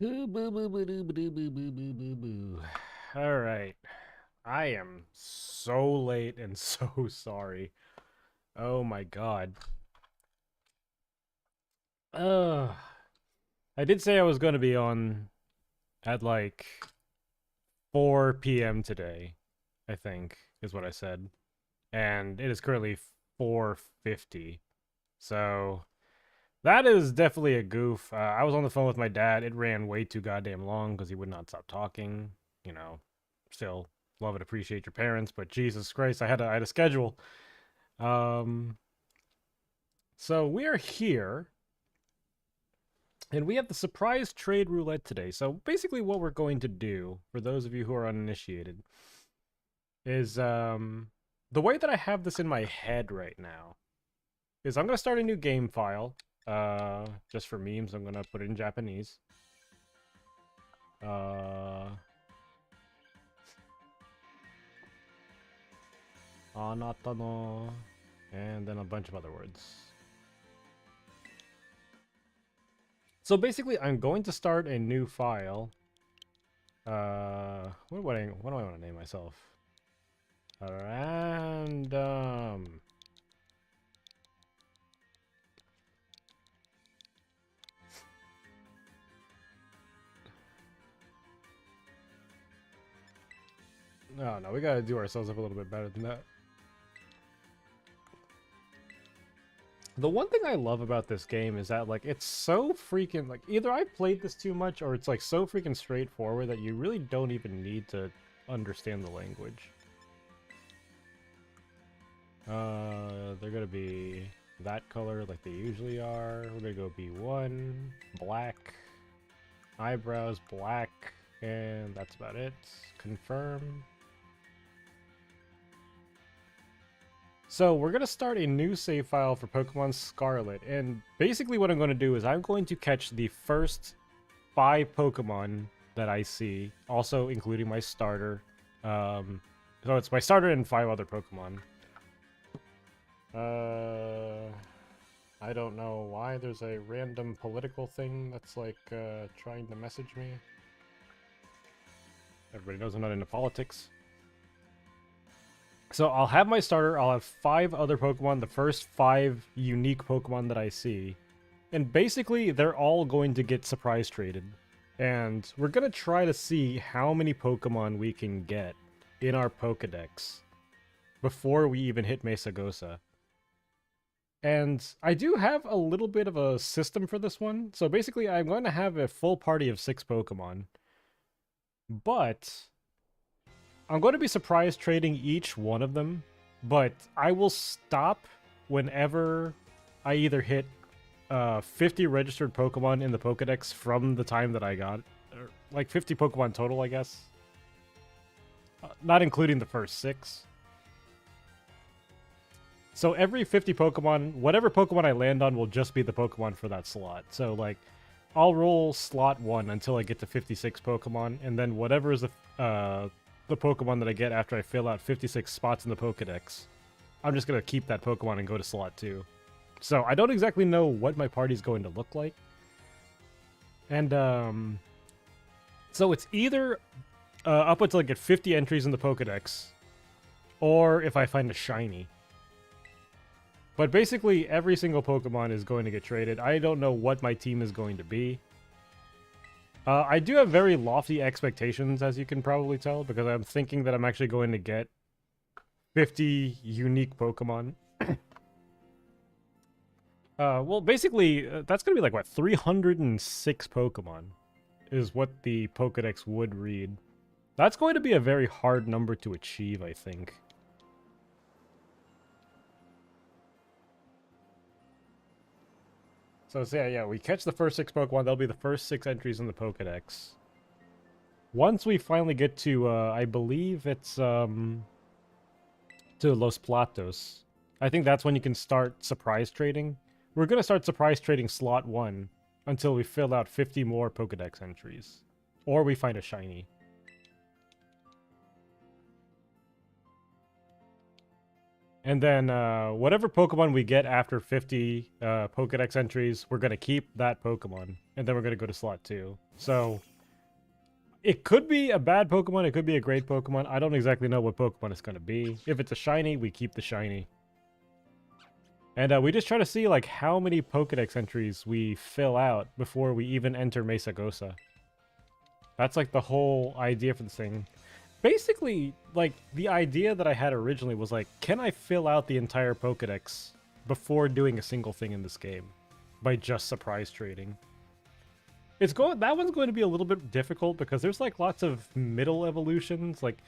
Boo, boo, boo, boo, boo, boo, boo, boo, boo, boo, boo. All right. I am so late and so sorry. Oh my god. Uh, I did say I was going to be on at like 4 p.m. today, I think, is what I said. And it is currently 4:50. So that is definitely a goof. I was on the phone with my dad. It ran way too goddamn long because he would not stop talking. You know, still love and appreciate your parents, but Jesus Christ, I had a schedule. Um, so we are here, and we have the surprise trade roulette today. So basically, what we're going to do for those of you who are uninitiated is the way that I have this in my head right now is I'm gonna start a new game file. Just for memes, I'm gonna put it in Japanese. Uh, Anata no, and then a bunch of other words. So basically, I'm going to start a new file. What do I want to name myself? Random. No, no, we gotta do ourselves up a little bit better than that. The one thing I love about this game is that, like, it's so freaking, like, either I played this too much or it's, like, so freaking straightforward that you really don't even need to understand the language. They're gonna be that color like they usually are. We're gonna go B1, black, eyebrows, black, and that's about it. Confirm. So we're gonna start a new save file for Pokemon Scarlet, and basically what I'm going to do is I'm going to catch the first 5 Pokemon that I see, also including my starter. So it's my starter and 5 other Pokemon. I don't know why there's a random political thing that's like trying to message me. Everybody knows I'm not into politics. So I'll have my starter, I'll have 5 other Pokemon, the first 5 unique Pokemon that I see. And basically, they're all going to get surprise traded. And we're going to try to see how many Pokemon we can get in our Pokedex before we even hit Mesagosa. And I do have a little bit of a system for this one. So basically, I'm going to have a full party of 6 Pokemon. But I'm going to be surprise trading each one of them. But I will stop whenever I either hit 50 registered Pokemon in the Pokedex from the time that I got. Or like 50 Pokemon total, I guess. Not including the first 6. So every 50 Pokemon, whatever Pokemon I land on will just be the Pokemon for that slot. So, like, I'll roll slot 1 until I get to 56 Pokemon, and then whatever is the Pokemon that I get after I fill out 56 spots in the Pokedex, I'm just going to keep that Pokemon and go to slot 2. So I don't exactly know what my party's going to look like. And, so it's either up until I get 50 entries in the Pokedex, or if I find a shiny. But basically, every single Pokemon is going to get traded. I don't know what my team is going to be. I do have very lofty expectations, as you can probably tell, because I'm thinking that I'm actually going to get 50 unique Pokemon. Well, basically, that's going to be like, what, 306 Pokemon is what the Pokedex would read. That's going to be a very hard number to achieve, I think. So yeah, we catch the first 6 Pokemon. They'll be the first 6 entries in the Pokedex. Once we finally get to, I believe it's, to Los Platos, I think that's when you can start surprise trading. We're going to start surprise trading slot 1 until we fill out 50 more Pokedex entries. Or we find a shiny. And then whatever Pokemon we get after 50 Pokedex entries, we're going to keep that Pokemon. And then we're going to go to slot 2. So it could be a bad Pokemon, it could be a great Pokemon. I don't exactly know what Pokemon it's going to be. If it's a shiny, we keep the shiny. And we just try to see like how many Pokedex entries we fill out before we even enter Mesa Gosa. That's like the whole idea for this thing. Basically, like, the idea that I had originally was like, can I fill out the entire Pokedex before doing a single thing in this game? By just surprise trading. That one's going to be a little bit difficult because there's like lots of middle evolutions. Like,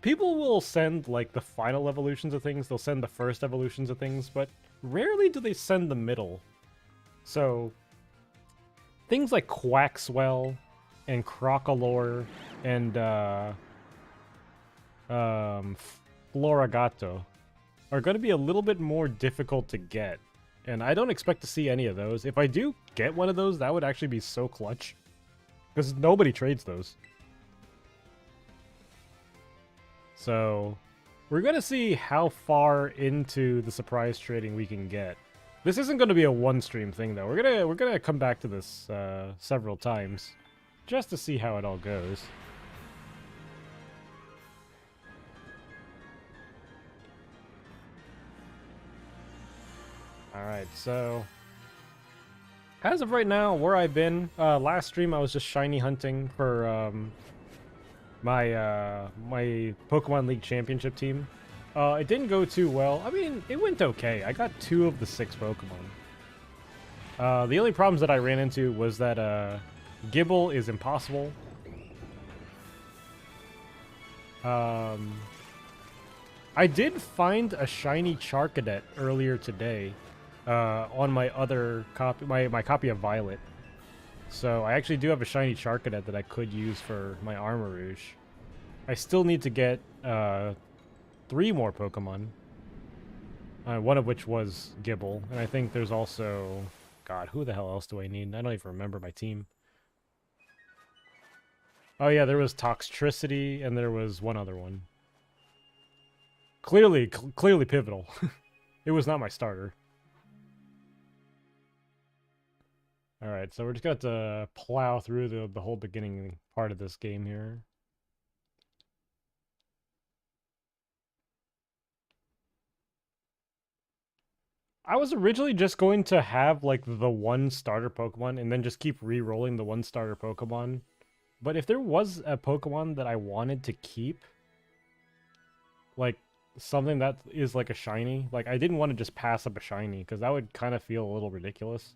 people will send like the final evolutions of things, they'll send the first evolutions of things, but rarely do they send the middle. So, things like Quaxwell and Crocolore and Floragato are going to be a little bit more difficult to get. And I don't expect to see any of those. If I do get one of those, that would actually be so clutch. Because nobody trades those. So, we're going to see how far into the surprise trading we can get. This isn't going to be a one-stream thing, though. We're gonna come back to this several times. Just to see how it all goes. Alright, so as of right now, where I've been, last stream I was just shiny hunting for my my Pokemon League Championship team. It didn't go too well. I mean, it went okay. I got 2 of the 6 Pokemon. The only problems that I ran into was that Gibble is impossible. I did find a shiny Charcadet earlier today. On my other copy, my copy of Violet. So I actually do have a shiny Charcadet that I could use for my Armarouge. I still need to get 3 more Pokemon. One of which was Gibble, and I think there's also... God, who the hell else do I need? I don't even remember my team. Oh yeah, there was Toxtricity, and there was one other one. Clearly pivotal. It was not my starter. Alright, so we're just going to plow through the whole beginning part of this game here. I was originally just going to have, like, the one starter Pokemon and then just keep re-rolling the one starter Pokemon. But if there was a Pokemon that I wanted to keep, like, something that is like a shiny, like, I didn't want to just pass up a shiny, because that would kind of feel a little ridiculous.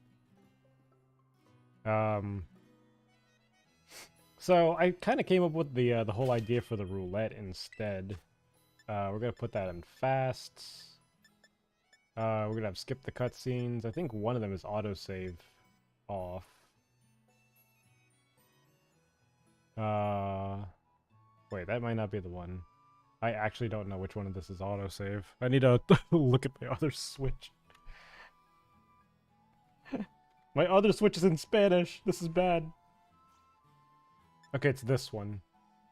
So I kind of came up with the whole idea for the roulette instead. We're gonna put that in fast. We're gonna have skip the cutscenes. I think one of them is autosave off. Wait, that might not be the one. I actually don't know which one of this is autosave. I need to look at my other Switch. My other Switch is in Spanish. This is bad. Okay, it's this one.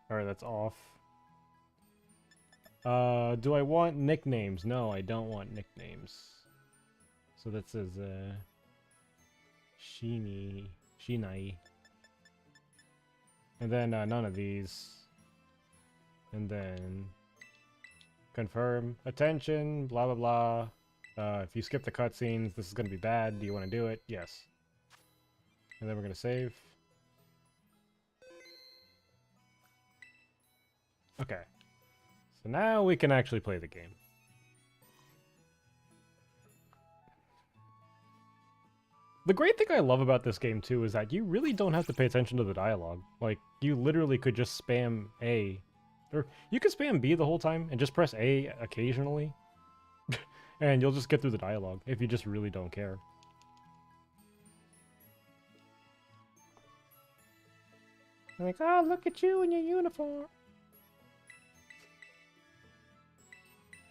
Alright, that's off. Do I want nicknames? No, I don't want nicknames. So that says, Shinai. And then, none of these. And then... confirm. Attention, blah blah blah. If you skip the cutscenes, this is gonna be bad. Do you want to do it? Yes. And then we're gonna save. Okay. So now we can actually play the game. The great thing I love about this game, too, is that you really don't have to pay attention to the dialogue. Like, you literally could just spam A. Or you could spam B the whole time and just press A occasionally. And you'll just get through the dialogue if you just really don't care. Like, oh, look at you in your uniform.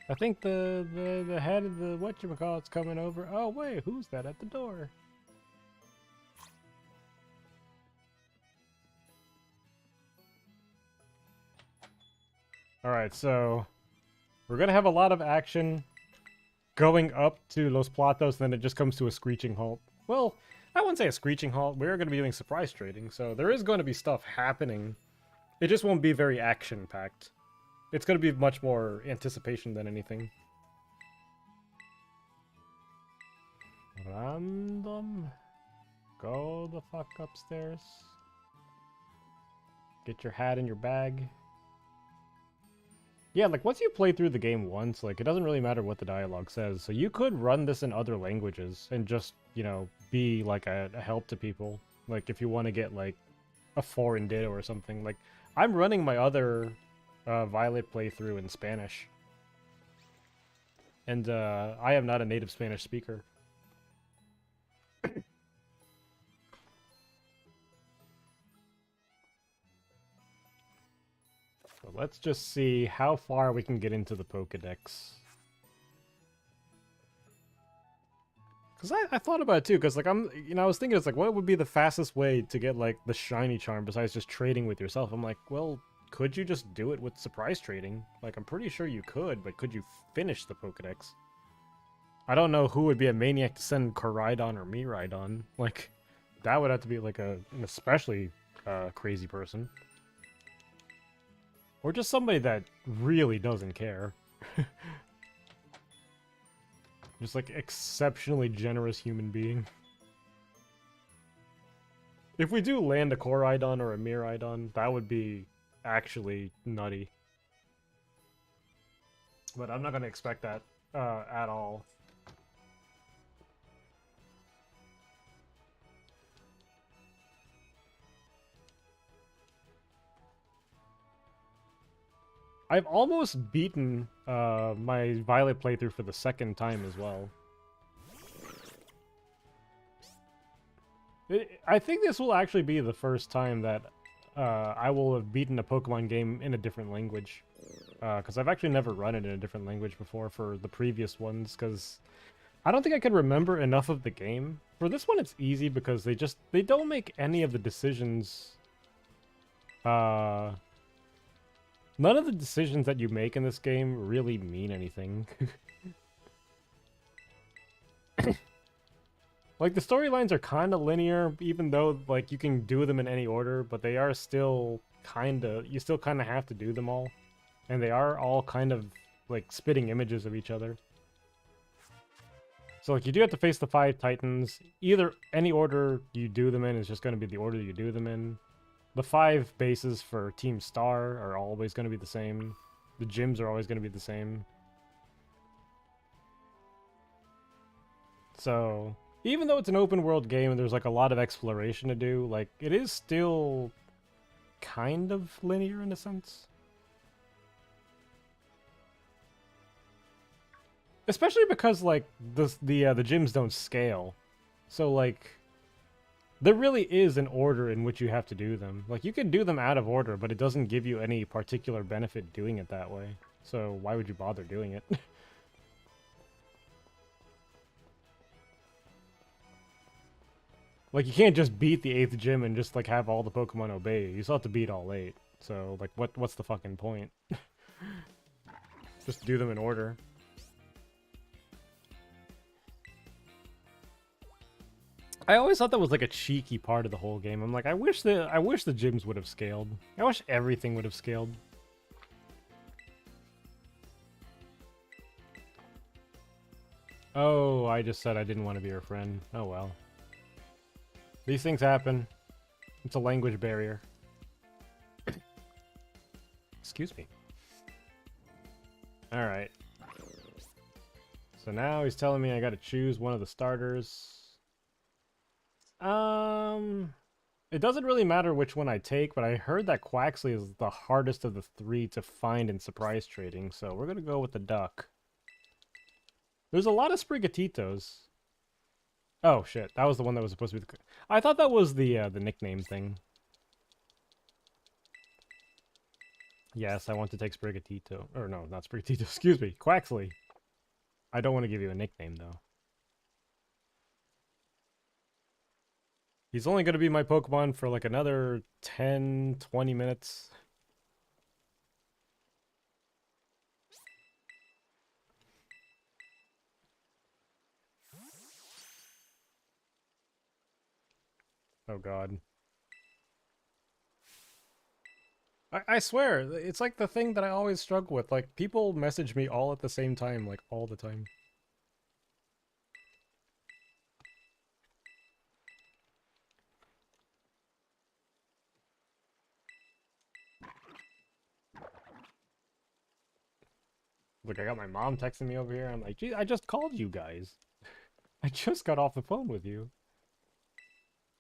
I think the head of the whatchamacallit's coming over. Oh, wait, who's that at the door? Alright, so... We're gonna have a lot of action going up to Los Platos, and then it just comes to a screeching halt. Well, I wouldn't say a screeching halt. We're going to be doing surprise trading, so there is going to be stuff happening. It just won't be very action-packed. It's going to be much more anticipation than anything. Random. Go the fuck upstairs. Get your hat in your bag. Yeah, like, once you play through the game once, like, it doesn't really matter what the dialogue says. So you could run this in other languages and just, you know, be, like, a help to people. Like, if you want to get, like, a foreign ditto or something. Like, I'm running my other Violet playthrough in Spanish. And I am not a native Spanish speaker. So let's just see how far we can get into the Pokedex. Because I thought about it too, because like I was thinking it's like, what would be the fastest way to get like the shiny charm besides just trading with yourself? I'm like, well, could you just do it with surprise trading? Like, I'm pretty sure you could, but could you finish the Pokedex? I don't know who would be a maniac to send Koraidon or Miraidon. Like, that would have to be like an especially crazy person. Or just somebody that really doesn't care. Just like exceptionally generous human being. If we do land a Koraidon or a Miraidon, that would be actually nutty. But I'm not going to expect that at all. I've almost beaten my Violet playthrough for the second time as well. I think this will actually be the first time that I will have beaten a Pokemon game in a different language. Because I've actually never run it in a different language before for the previous ones, because I don't think I could remember enough of the game. For this one, it's easy because they don't make any of the decisions... None of the decisions that you make in this game really mean anything. Like, the storylines are kind of linear, even though, like, you can do them in any order, but they are still you still kind of have to do them all. And they are all kind of, like, spitting images of each other. So, like, you do have to face the 5 Titans. Either any order you do them in is just going to be the order you do them in. The 5 bases for Team Star are always going to be the same. The gyms are always going to be the same. So, even though it's an open world game and there's like a lot of exploration to do, like, it is still kind of linear in a sense. Especially because, like, the gyms don't scale. So, like, there really is an order in which you have to do them. Like, you can do them out of order, but it doesn't give you any particular benefit doing it that way. So why would you bother doing it? Like, you can't just beat the 8th gym and just, like, have all the Pokemon obey you. You still have to beat all 8. So, like, what's the fucking point? Just do them in order. I always thought that was like a cheeky part of the whole game. I'm like, I wish the gyms would have scaled. I wish everything would have scaled. Oh, I just said I didn't want to be her friend. Oh well. These things happen. It's a language barrier. Excuse me. Alright. So now he's telling me I gotta choose one of the starters. It doesn't really matter which one I take, but I heard that Quaxley is the hardest of the 3 to find in surprise trading, so we're gonna go with the duck. There's a lot of Sprigatitos. Oh shit, that was the one that was supposed to be the... I thought that was the nickname thing. Yes, I want to take Sprigatito. Or no, not Sprigatito, excuse me, Quaxley. I don't want to give you a nickname, though. He's only going to be my Pokemon for like another 10, 20 minutes. Oh god. I swear, it's like the thing that I always struggle with. Like, people message me all at the same time, like, all the time. Look, I got my mom texting me over here. I'm like, gee, I just called you guys. I just got off the phone with you.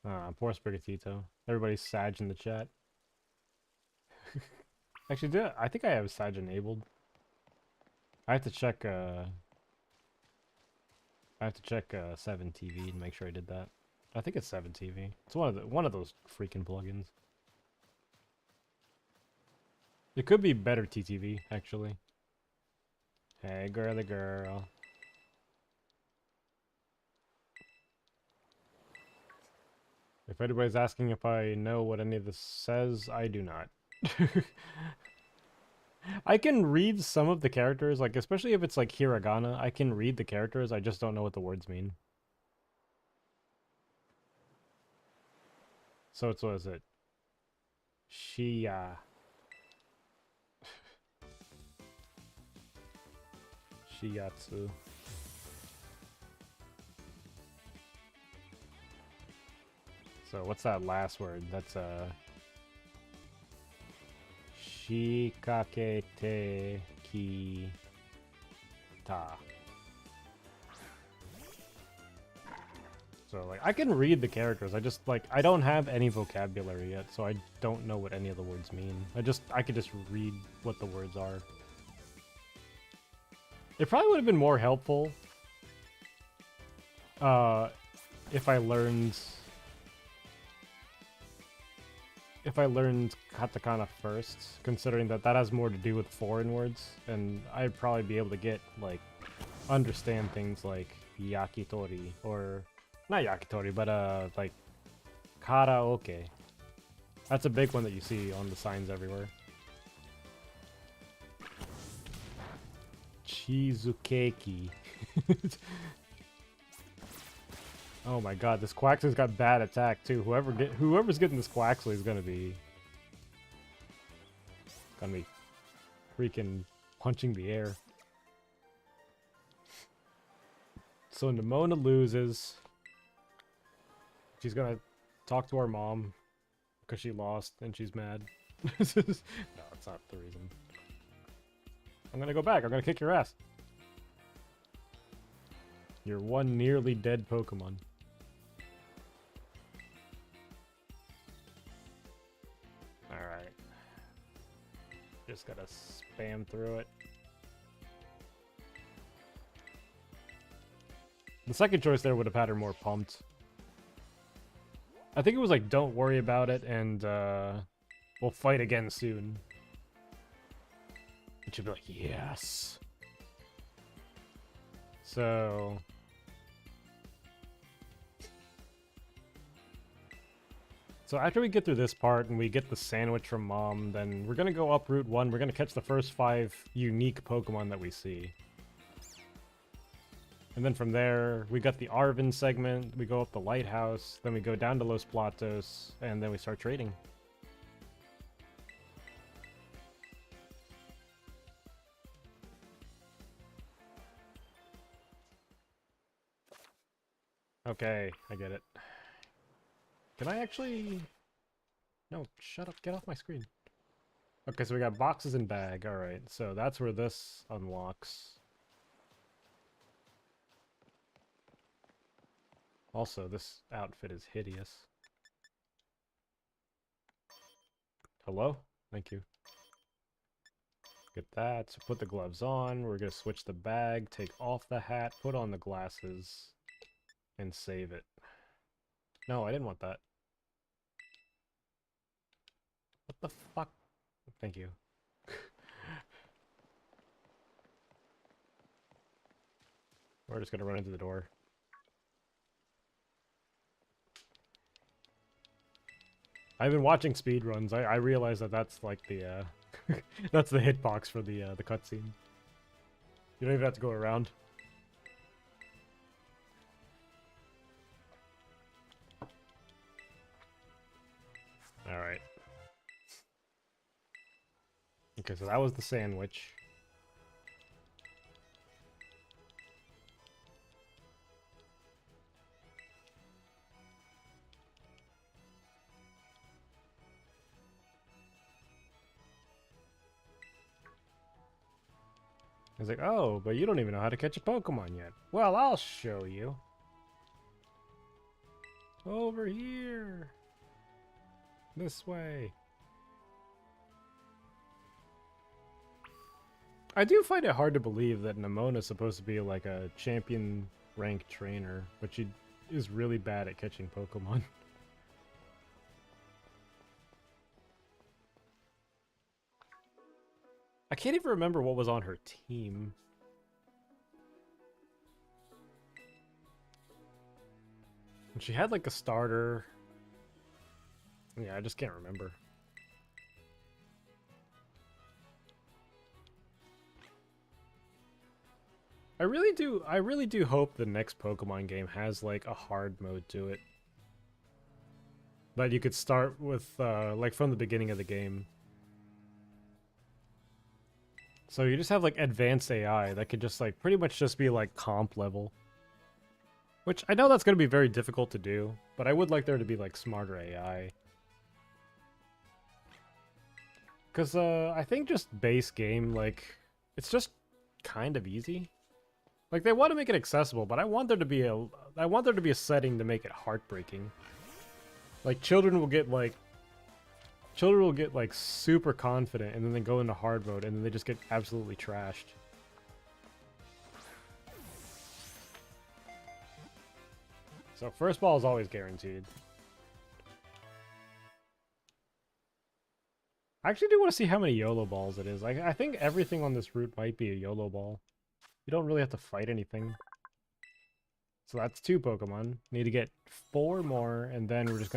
Ah, poor Sprigatito. Everybody's Sag in the chat. Actually, I think I have Sag enabled. I have to check, I have to check 7TV to make sure I did that. I think it's 7TV. It's one of those freaking plugins. It could be better TTV, actually. Hey, girly girl. If anybody's asking if I know what any of this says, I do not. I can read some of the characters, like, especially if it's like hiragana, I can read the characters, I just don't know what the words mean. So it's, what is it? Shia. Shiatsu. So what's that last word? That's Shikakete ki ta. So like I can read the characters. I just like I don't have any vocabulary yet, so I don't know what any of the words mean. I could just read what the words are. It probably would have been more helpful if I learned katakana first, considering that has more to do with foreign words, and I'd probably be able to get, like, understand things like yakitori, or, not yakitori, but, like, karaoke. That's a big one that you see on the signs everywhere. Chizukeki. Oh my god, this Quaxly's got bad attack too. Whoever's getting this Quaxly is gonna be freaking punching the air. So Nimona loses. She's gonna talk to our mom because she lost and she's mad. No, that's not the reason. I'm gonna go back. I'm gonna kick your ass. You're one nearly dead Pokemon. Alright. Just gotta spam through it. The second choice there would have had her more pumped. I think it was like, don't worry about it, and we'll fight again soon. And she'd be like, yes. So after we get through this part and we get the sandwich from Mom, then we're gonna go up Route 1. We're gonna catch the first 5 unique Pokemon that we see. And then from there, we got the Arvin segment, we go up the Lighthouse, then we go down to Los Platos, and then we start trading. Okay, I get it. Can I actually... No, shut up, get off my screen. Okay, so we got boxes and bag, alright, so that's where this unlocks. Also, this outfit is hideous. Hello? Thank you. Get that, so put the gloves on, we're gonna switch the bag, take off the hat, put on the glasses, and save it. No, I didn't want that. What the fuck? Thank you. We're just gonna run into the door. I've been watching speedruns. I realize that that's like the that's the hitbox for the cutscene. You don't even have to go around. Alright. Okay, so that was the sandwich. He's like, oh, but you don't even know how to catch a Pokemon yet. Well, I'll show you. Over here. This way. I do find it hard to believe that Nemona's supposed to be like a champion rank trainer, but she is really bad at catching Pokemon. I can't even remember what was on her team. And she had like a starter. Yeah, I just can't remember. I really do hope the next Pokemon game has like a hard mode to it. That you could start with like from the beginning of the game. So you just have like advanced AI that could just like pretty much just be like comp level. Which I know that's going to be very difficult to do, but I would like there to be like smarter AI. Because I think just base game, like, it's just kind of easy. Like they want to make it accessible, but I want there to be a setting to make it heartbreaking. Like children will get like super confident and then they go into hard mode and then they just get absolutely trashed. So first ball is always guaranteed. I actually do want to see how many YOLO balls it is. Like I think everything on this route might be a YOLO ball. You don't really have to fight anything. So that's 2 Pokemon. Need to get 4 more, and then we're just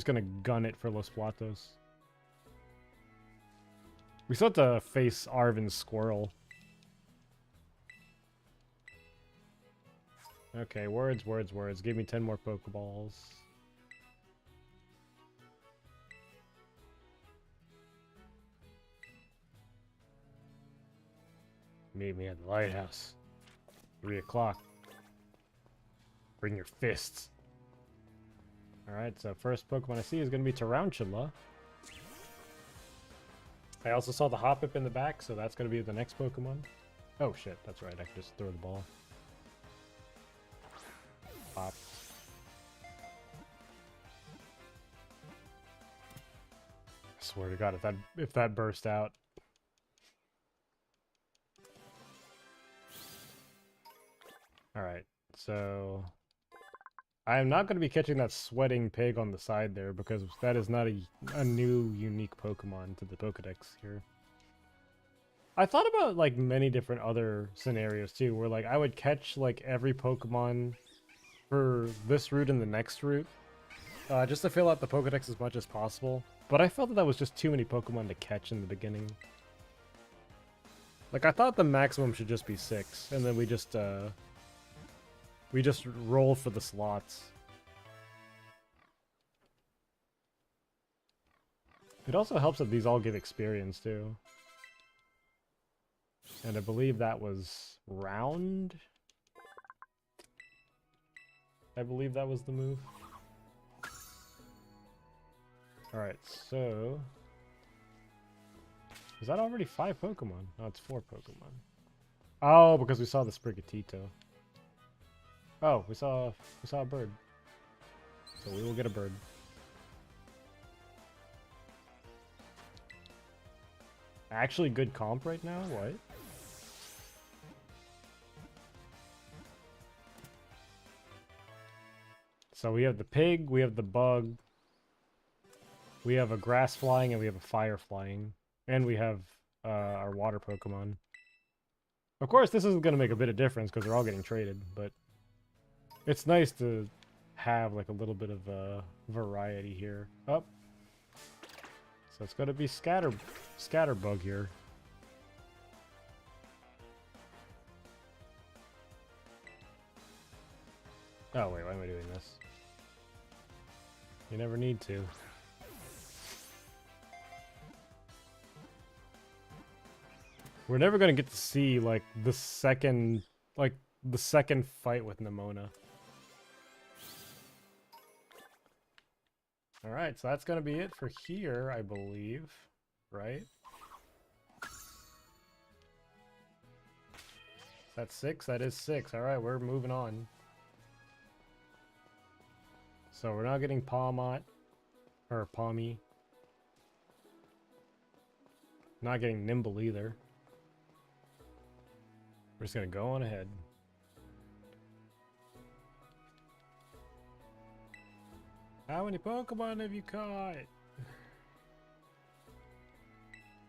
gonna gun it for Los Platos. We still have to face Arvin's squirrel. Okay, words, words, words. Give me 10 more Pokeballs. Meet me at the lighthouse. 3 o'clock. Bring your fists. Alright, so first Pokemon I see is going to be Tarantula. I also saw the Hoppip in the back, so that's going to be the next Pokemon. Oh shit, that's right, I can just throw the ball. Pop. I swear to God, if that burst out. Alright, so I am not going to be catching that sweating pig on the side there because that is not a new unique Pokemon to the Pokedex here. I thought about like many different other scenarios too, where like I would catch like every Pokemon for this route and the next route, just to fill out the Pokedex as much as possible. But I felt that was just too many Pokemon to catch in the beginning. Like I thought the maximum should just be 6, and then we just roll for the slots. It also helps that these all give experience too. And I believe that was round. I believe that was the move. Alright, so... Is that already 5 Pokemon? No, it's 4 Pokemon. Oh, because we saw the Sprigatito. Oh, we saw a bird. So we will get a bird. Actually good comp right now? What? So we have the pig, we have the bug, we have a grass flying, and we have a fire flying. And we have our water Pokemon. Of course, this isn't going to make a bit of difference because they're all getting traded, but it's nice to have like a little bit of variety here. Oh. So it's going to be Scatterbug here. Oh wait, why am I doing this? You never need to. We're never gonna get to see, like, the second fight with Nimona. Alright, so that's gonna be it for here, I believe. Right? That's 6? That is 6. Alright, we're moving on. So we're not getting Palmot. Or Palmy. Not getting Nimble either. We're just gonna go on ahead. How many Pokemon have you caught?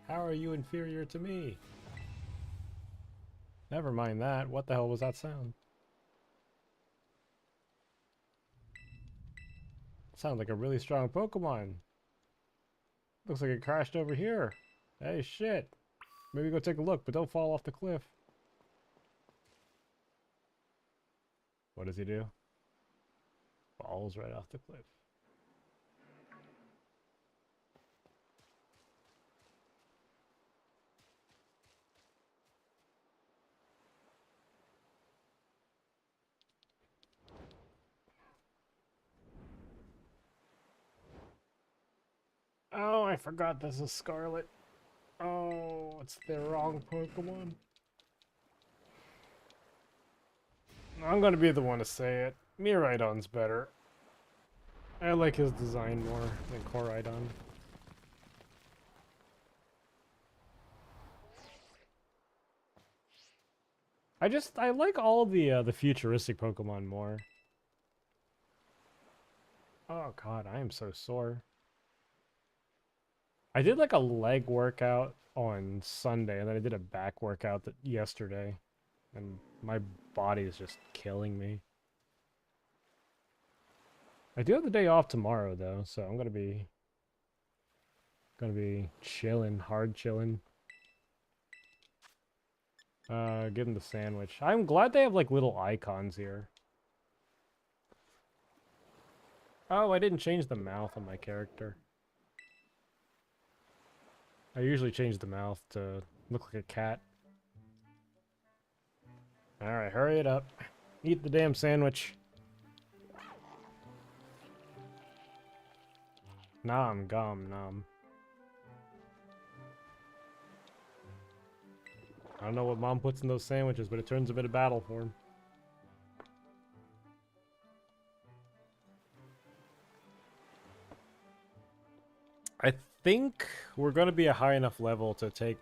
How are you inferior to me? Never mind that. What the hell was that sound? Sounds like a really strong Pokemon. Looks like it crashed over here. Hey, shit. Maybe go take a look, but don't fall off the cliff. What does he do? Falls right off the cliff. Oh, I forgot this is Scarlet. Oh, it's the wrong Pokemon. I'm gonna be the one to say it. Miraidon's better. I like his design more than Coraidon. I like all the futuristic Pokemon more. Oh god, I am so sore. I did like a leg workout on Sunday, and then I did a back workout yesterday, and my body is just killing me. I do have the day off tomorrow though, so I'm gonna be chilling, hard chilling. Give him the sandwich. I'm glad they have like little icons here. Oh, I didn't change the mouth on my character. I usually change the mouth to look like a cat. Alright, hurry it up. Eat the damn sandwich. Nom, gum, nom. I don't know what Mom puts in those sandwiches, but it turns a bit of battle for him. I think we're going to be a high enough level to take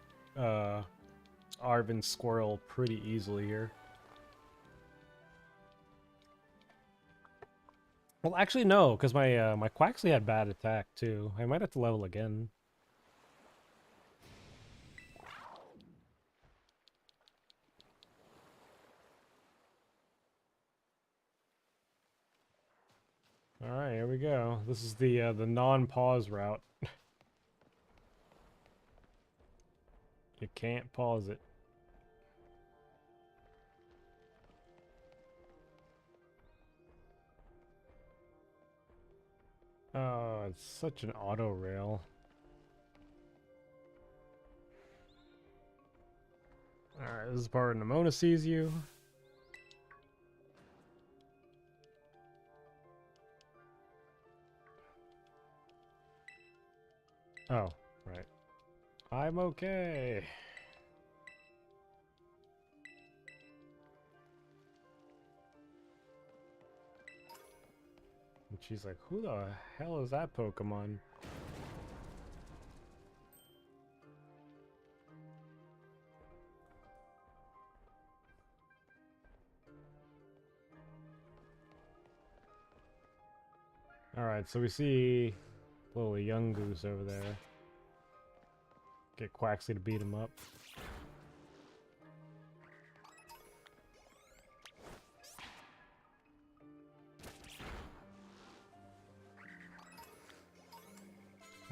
Arven's Squirrel pretty easily here. Well, actually, no, because my Quaxley had bad attack, too. I might have to level again. Alright, here we go. This is the non-pause route. You can't pause it. Oh, it's such an auto rail. Alright, this is part where Nimona sees you. Oh, right. I'm okay. And she's like, who the hell is that Pokemon? Alright, so we see little young goose over there. Get Quaxley to beat him up.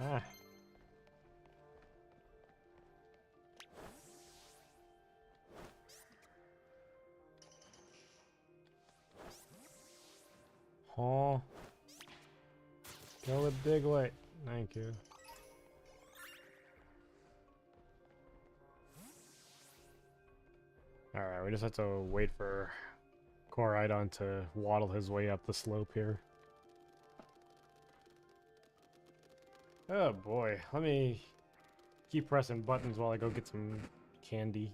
Ah. Huh. Go with big weight. Thank you. Alright, we just have to wait for Koraidon to waddle his way up the slope here. Oh boy, let me keep pressing buttons while I go get some candy.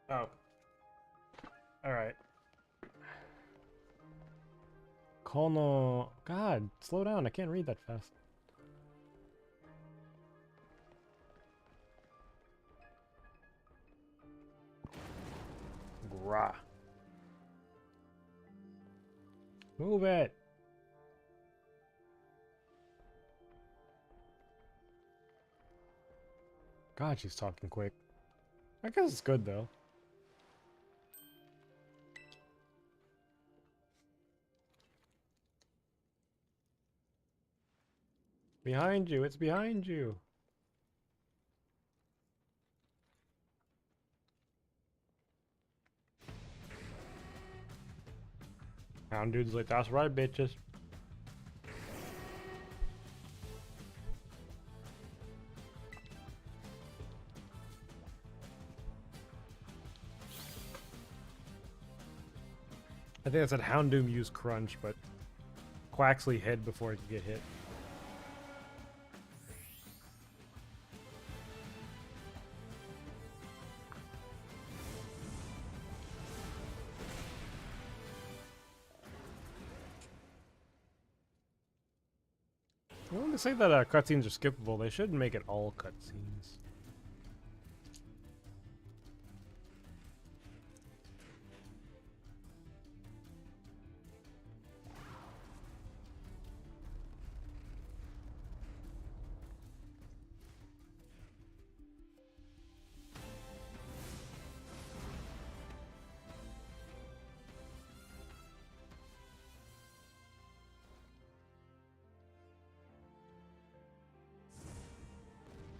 Oh. Alright. Kono... God, slow down, I can't read that fast. Gra. Move it! God, she's talking quick. I guess it's good, though. Behind you, it's behind you. Hound dude's like, that's right, bitches. I think I said Houndoom used Crunch, but Quaxley hid before he could get hit. Well, they say that cutscenes are skippable. They shouldn't make it all cutscenes.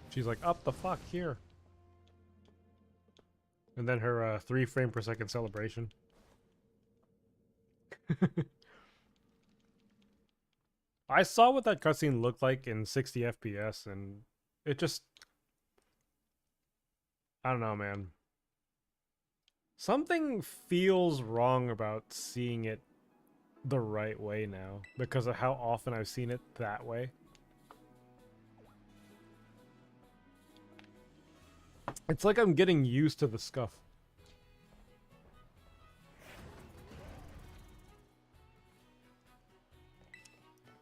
She's like, up the fuck here. And then her 3 frame per second celebration. I saw what that cutscene looked like in 60 FPS, and it just... I don't know, man. Something feels wrong about seeing it the right way now, because of how often I've seen it that way. It's like I'm getting used to the scuff.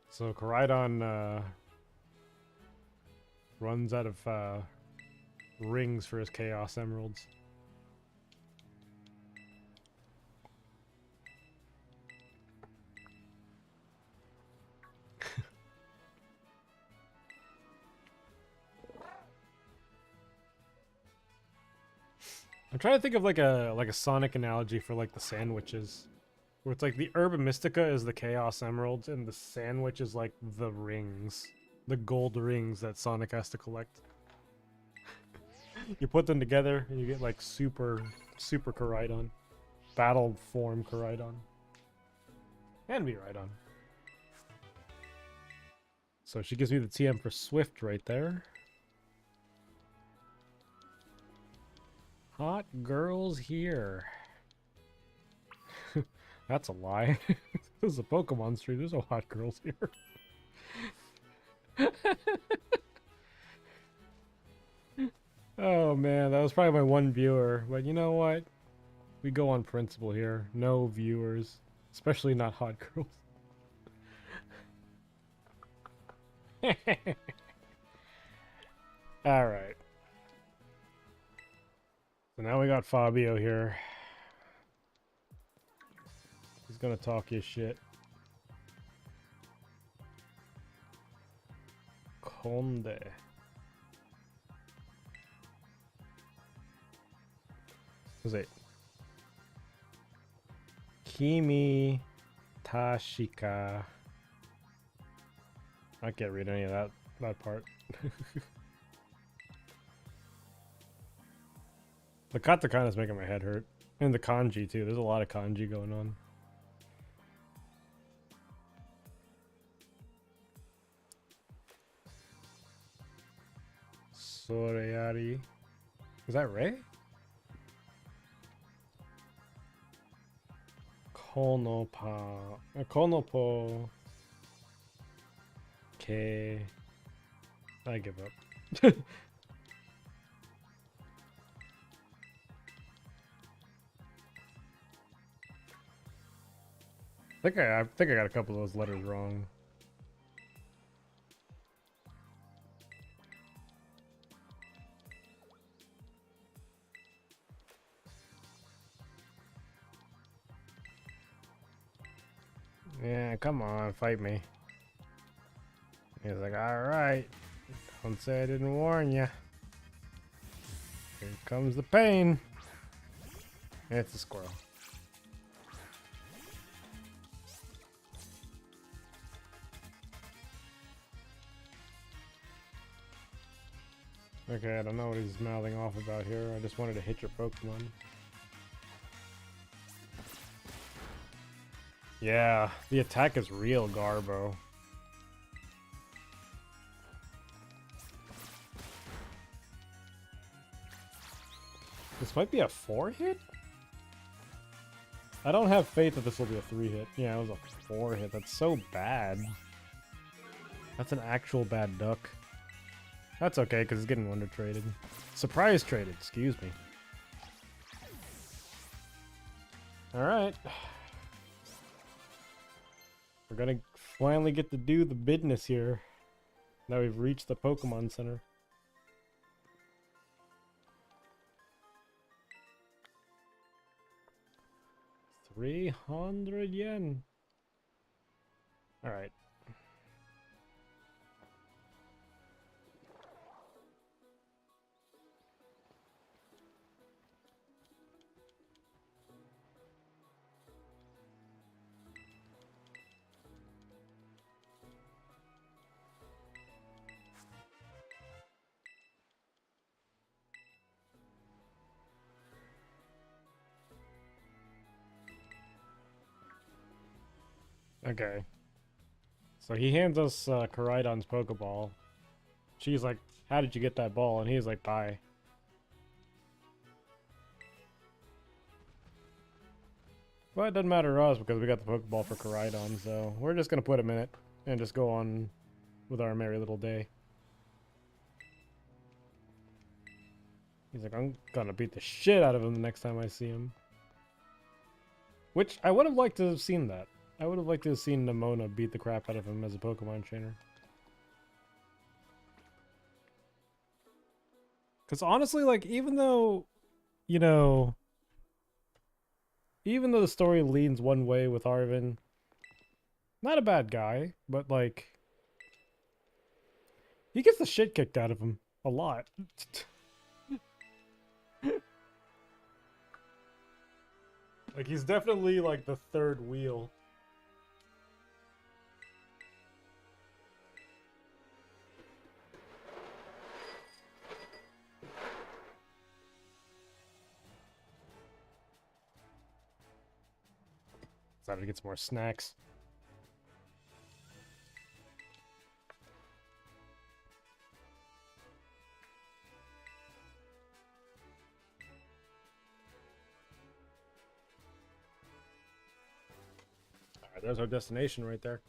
So Koraidon runs out of rings for his Chaos Emeralds. I'm trying to think of like a Sonic analogy for like the sandwiches. Where it's like the Herba Mystica is the Chaos Emeralds and the sandwich is like the rings. The gold rings that Sonic has to collect. You put them together and you get like super Koraidon. Battle form Koraidon. And Miraidon. So she gives me the TM for Swift right there. Hot girls here. That's a lie. This is a Pokemon street. There's no hot girls here. Oh man, that was probably my one viewer. But you know what? We go on principle here. No viewers. Especially not hot girls. Alright. So now we got Fabio here. He's gonna talk his shit. Conde. Was it? Kimi. Tashika. I can't read any of that part. The katakana is making my head hurt. And the kanji too. There's a lot of kanji going on. Soreyari. Is that Ray? Konopo. K. I give up. I think I got a couple of those letters wrong. Yeah, come on, fight me. He's like, alright. Don't say I didn't warn ya. Here comes the pain. It's a squirrel. Okay, I don't know what he's mouthing off about here. I just wanted to hit your Pokemon. Yeah, the attack is real Garbo. This might be a 4-hit? I don't have faith that this will be a 3-hit. Yeah, it was a 4-hit. That's so bad. That's an actual bad duck. That's okay, because it's getting wonder traded. Surprise traded, excuse me. Alright. We're gonna finally get to do the business here. Now we've reached the Pokemon Center. 300 yen. Alright. Okay. So he hands us Koraidon's Pokeball. She's like, how did you get that ball? And he's like, bye. But it doesn't matter to us because we got the Pokeball for Koraidon, so we're just gonna put him in it and just go on with our merry little day. He's like, I'm gonna beat the shit out of him the next time I see him. Which, I would have liked to have seen that. I would have liked to have seen Nemona beat the crap out of him as a Pokemon trainer. Because honestly, like, even though, you know, even though the story leans one way with Arvin, not a bad guy, but like, he gets the shit kicked out of him a lot. Like, he's definitely like the third wheel. Decided to get some more snacks. Alright, there's our destination right there.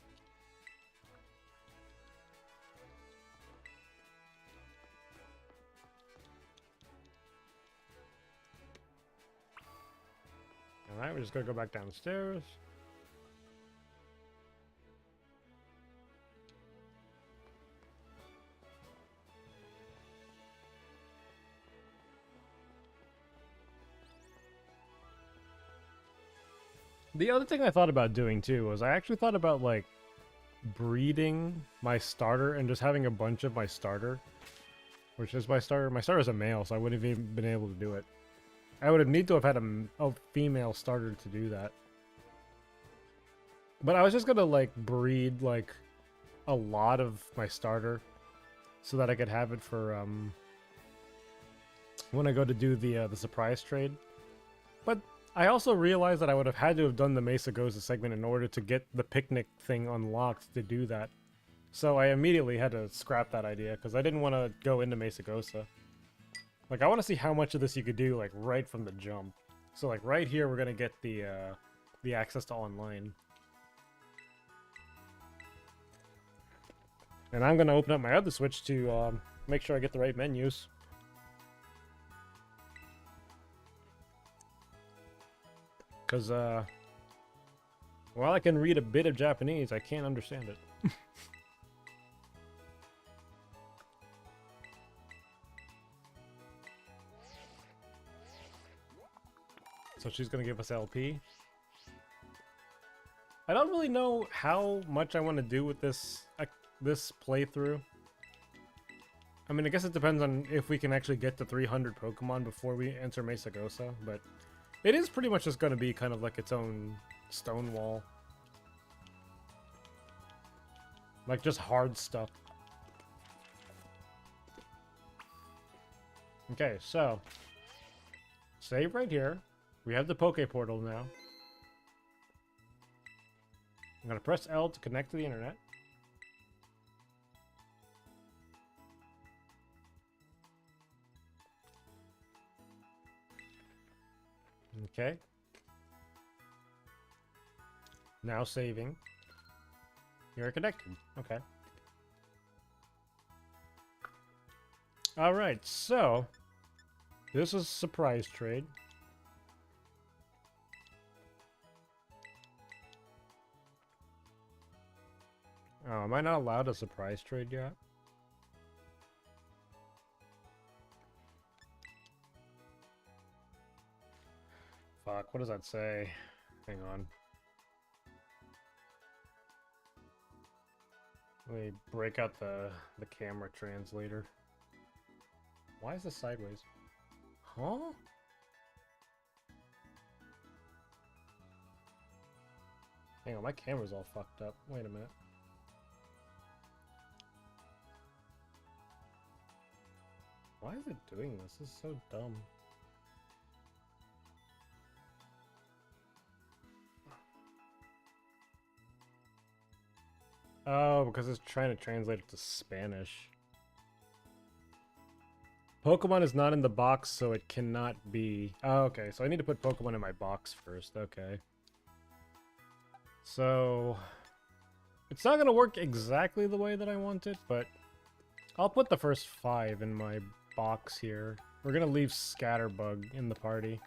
Alright, we're just gonna go back downstairs. The other thing I thought about doing too was I actually thought about like breeding my starter and just having a bunch of my starter. Which is my starter. My starter's a male, so I wouldn't have even been able to do it. I would have need to have had a female starter to do that. But I was just gonna like breed like a lot of my starter so that I could have it for when I go to do the surprise trade. But I also realized that I would have had to have done the Mesa Goza segment in order to get the picnic thing unlocked to do that. So I immediately had to scrap that idea because I didn't want to go into Mesa Goza. Like, I want to see how much of this you could do, like, right from the jump. So, like, right here, we're going to get the access to online. And I'm going to open up my other Switch to make sure I get the right menus. Because, while I can read a bit of Japanese, I can't understand it. So she's gonna give us LP. I don't really know how much I want to do with this this playthrough. I mean, I guess it depends on if we can actually get to 300 Pokemon before we enter Mesa Goza, but it is pretty much just gonna be kind of like its own stone wall. Like, just hard stuff. Okay, so save right here. We have the Poke Portal now. I'm gonna press L to connect to the internet. Okay. Now saving. You're connected. Okay. Alright, so this is a surprise trade. Oh, am I not allowed a surprise trade yet? Fuck, what does that say? Hang on. Let me break out the camera translator. Why is this sideways? Huh? Hang on, my camera's all fucked up. Wait a minute. Why is it doing this? This is so dumb. Oh, because it's trying to translate it to Spanish. Pokemon is not in the box, so it cannot be... Oh, okay, so I need to put Pokemon in my box first. Okay. So... It's not going to work exactly the way that I want it, but... I'll put the first 5 in my box here. We're going to leave Scatterbug in the party.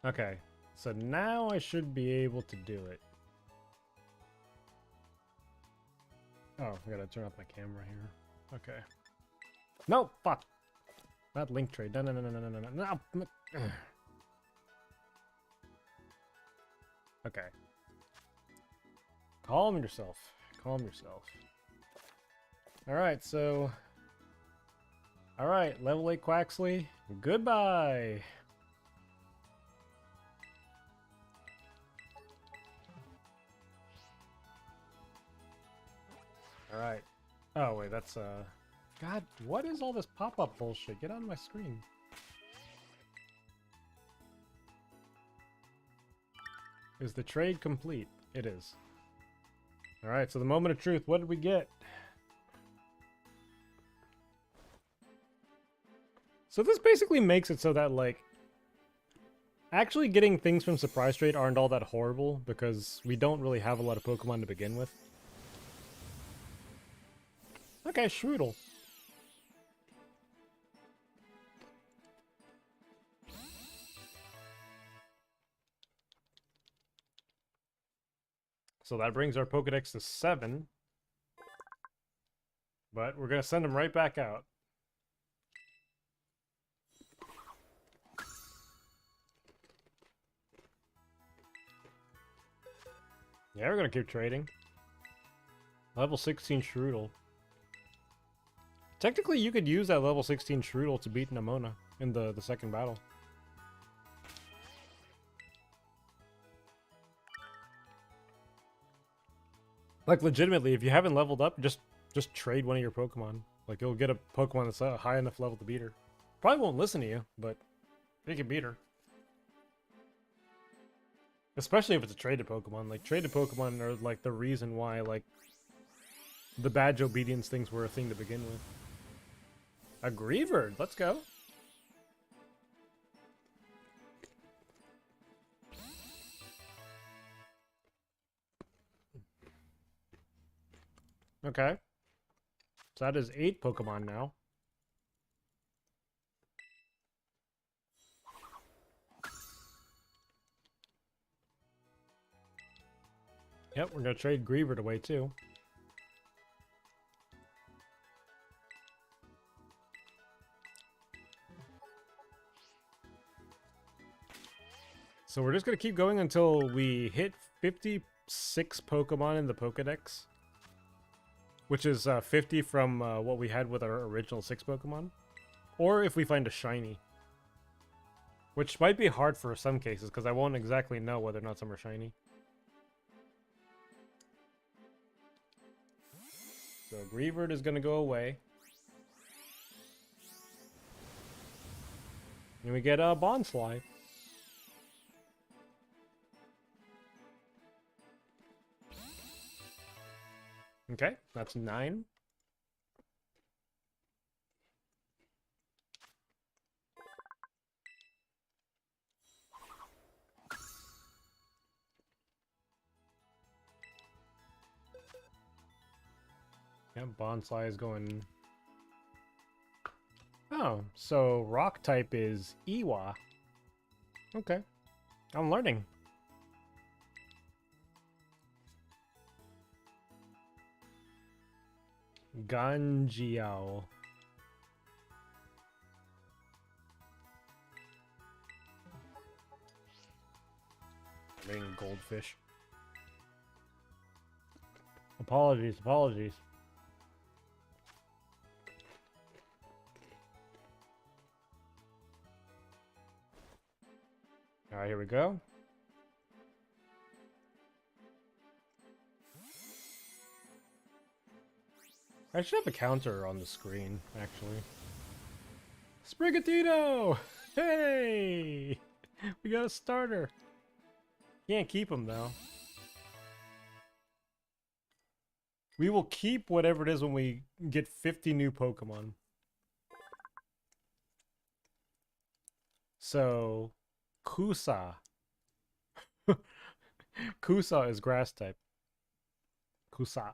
Okay, so now I should be able to do it. Oh, I gotta turn off my camera here. Okay. No, fuck! Not link trade. No, no, no, no, no, no, no, no. Okay. Calm yourself. Calm yourself. Alright, so... Alright, level 8 Quaxley. Goodbye! Alright. Oh, wait, that's, God, what is all this pop-up bullshit? Get on my screen. Is the trade complete? It is. Alright, so the moment of truth, what did we get? So this basically makes it so that, like, actually getting things from Surprise Trade aren't all that horrible, because we don't really have a lot of Pokemon to begin with. Okay, Shroodle. So that brings our Pokedex to 7. But we're going to send him right back out. Yeah, we're going to keep trading. Level 16 Shroodle. Technically, you could use that level 16 Shroodle to beat Nemona in the second battle. Like, legitimately, if you haven't leveled up, just trade one of your Pokemon. Like, you'll get a Pokemon that's a high enough level to beat her. Probably won't listen to you, but you can beat her. Especially if it's a traded Pokemon. Like, traded Pokemon are, like, the reason why, like, the badge obedience things were a thing to begin with. A Greavard, let's go. Okay. So that is 8 Pokemon now. Yep, we're gonna trade Greavard away too. So we're just gonna keep going until we hit 56 Pokemon in the Pokedex. Which is 50 from what we had with our original 6 Pokemon. Or if we find a shiny. Which might be hard for some cases, because I won't exactly know whether or not some are shiny. So Greavard is going to go away. And we get a Bonsly. Okay, that's 9. Yeah, Bonsly is going... Oh, so rock type is Ewa. Okay, I'm learning. Ganjiao. Ring goldfish. Apologies. Alright, here we go. I should have a counter on the screen, actually. Sprigatito! Hey! We got a starter. Can't keep him, though. We will keep whatever it is when we get 50 new Pokemon. So, Kusa. Kusa is grass type. Kusa.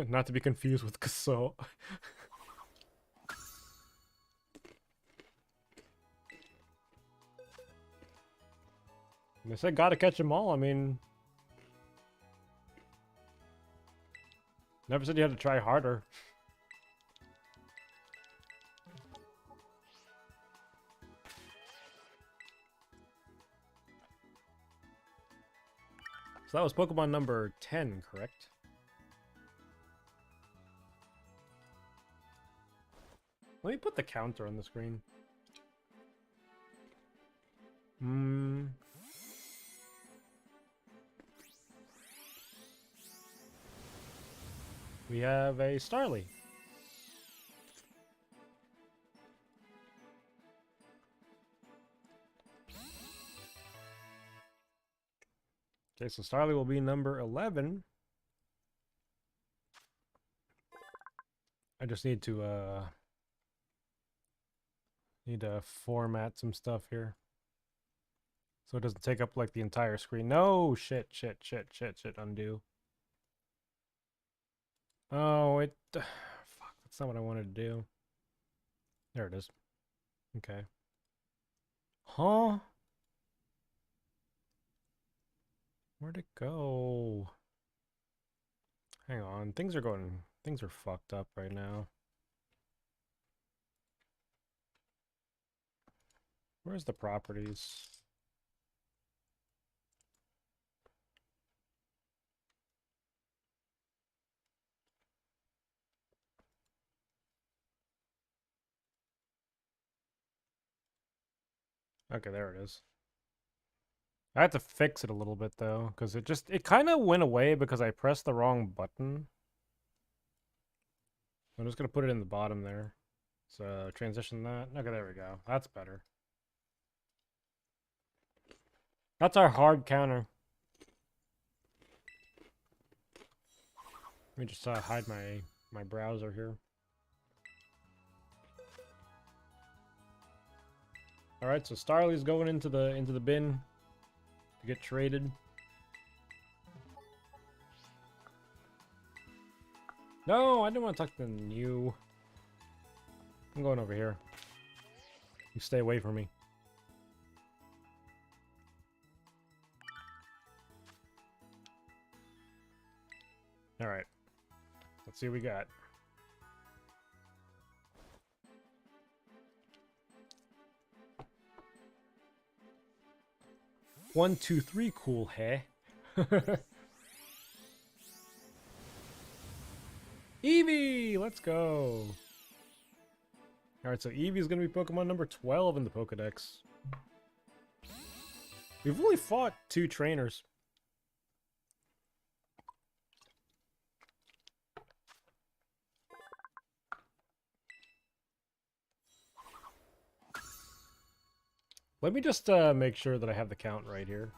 Not to be confused with Kuso. I said gotta catch them all, I mean... Never said you had to try harder. So that was Pokemon number 10, correct? Let me put the counter on the screen. We have a Starly. Okay, so Starly will be number 11. I just need to format some stuff here. So it doesn't take up like the entire screen. No, shit, undo. Oh, fuck, that's not what I wanted to do. There it is. Okay. Huh? Where'd it go? Hang on, things are fucked up right now. Where's the properties? Okay, there it is. I had to fix it a little bit though, because it kind of went away because I pressed the wrong button. I'm just gonna put it in the bottom there. So transition that. Okay, there we go. That's better. That's our hard counter. Let me just hide my browser here. All right, so Starly's going into the bin to get traded. No, I didn't want to talk to you. I'm going over here. You stay away from me. All right. Let's see what we got. One, two, three, cool, hey? Eevee! Let's go! Alright, so Eevee's gonna be Pokemon number 12 in the Pokedex. We've only fought 2 trainers. Let me just make sure that I have the count right here.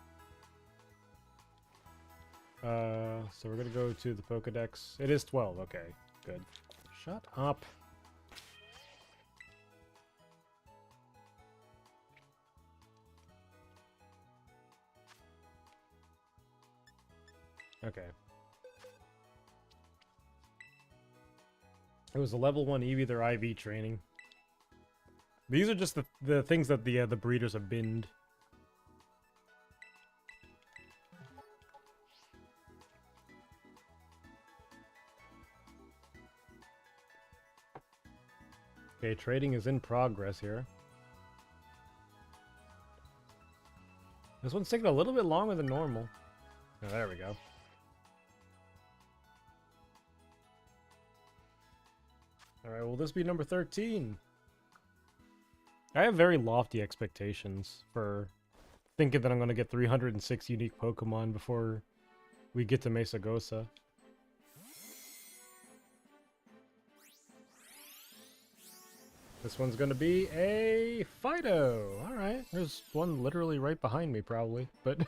So we're gonna go to the Pokedex. It is 12, okay, good. Shut up. Okay. It was a level 1 Eevee, their IV training. These are just the things that the breeders have binned. Okay, trading is in progress here. This one's taking a little bit longer than normal. Oh, there we go. Alright, will this be number 13? I have very lofty expectations for thinking that I'm going to get 306 unique Pokemon before we get to Mesagosa. This one's going to be a Fido. Alright, there's one literally right behind me probably, but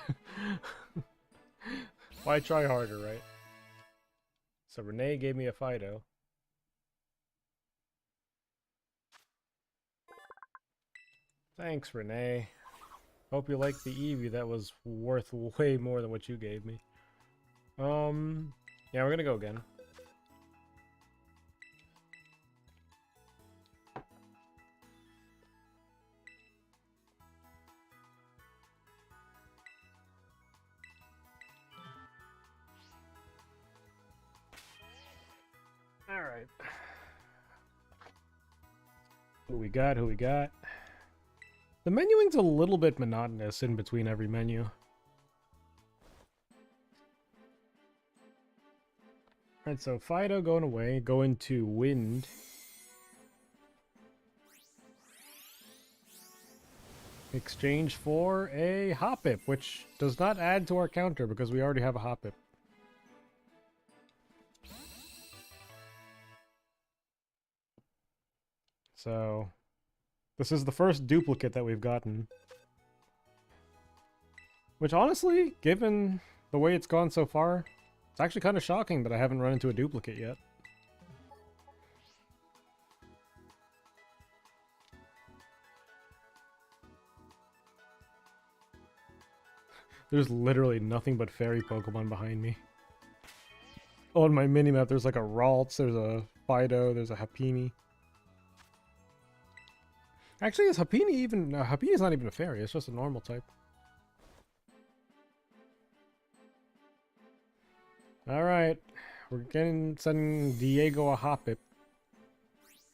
why try harder, right? So Renee gave me a Fido. Thanks, Renee. Hope you like the Eevee. That was worth way more than what you gave me. Yeah, we're gonna go again. Alright. Who we got? Who we got? The menuing's a little bit monotonous in between every menu. Alright, so Fido going away, going to Wind. Exchange for a Hoppip, which does not add to our counter because we already have a Hoppip. So, this is the first duplicate that we've gotten. Which honestly, given the way it's gone so far, it's actually kind of shocking that I haven't run into a duplicate yet. There's literally nothing but fairy Pokemon behind me. On my minimap, there's like a Ralts, there's a Fido, there's a Happiny. Actually, is Happiny even... Happiny is not even a fairy, it's just a normal type. Alright, we're sending Diego a Hoppip.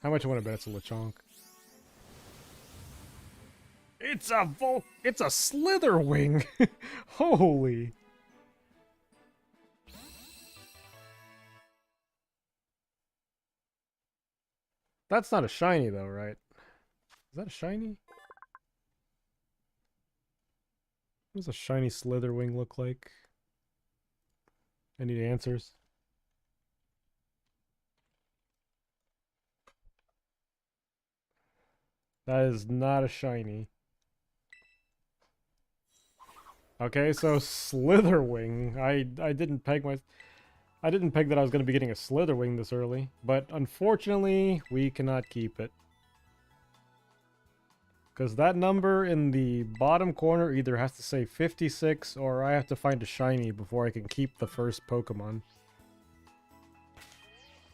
How much I want to bet it's a Lechonk? It's a Slitherwing! Holy! That's not a shiny though, right? Is that a shiny? What does a shiny Slitherwing look like? I need answers. That is not a shiny. Okay, so Slitherwing. I didn't peg that I was going to be getting a Slitherwing this early, but unfortunately, we cannot keep it. Because that number in the bottom corner either has to say 56 or I have to find a shiny before I can keep the first Pokemon.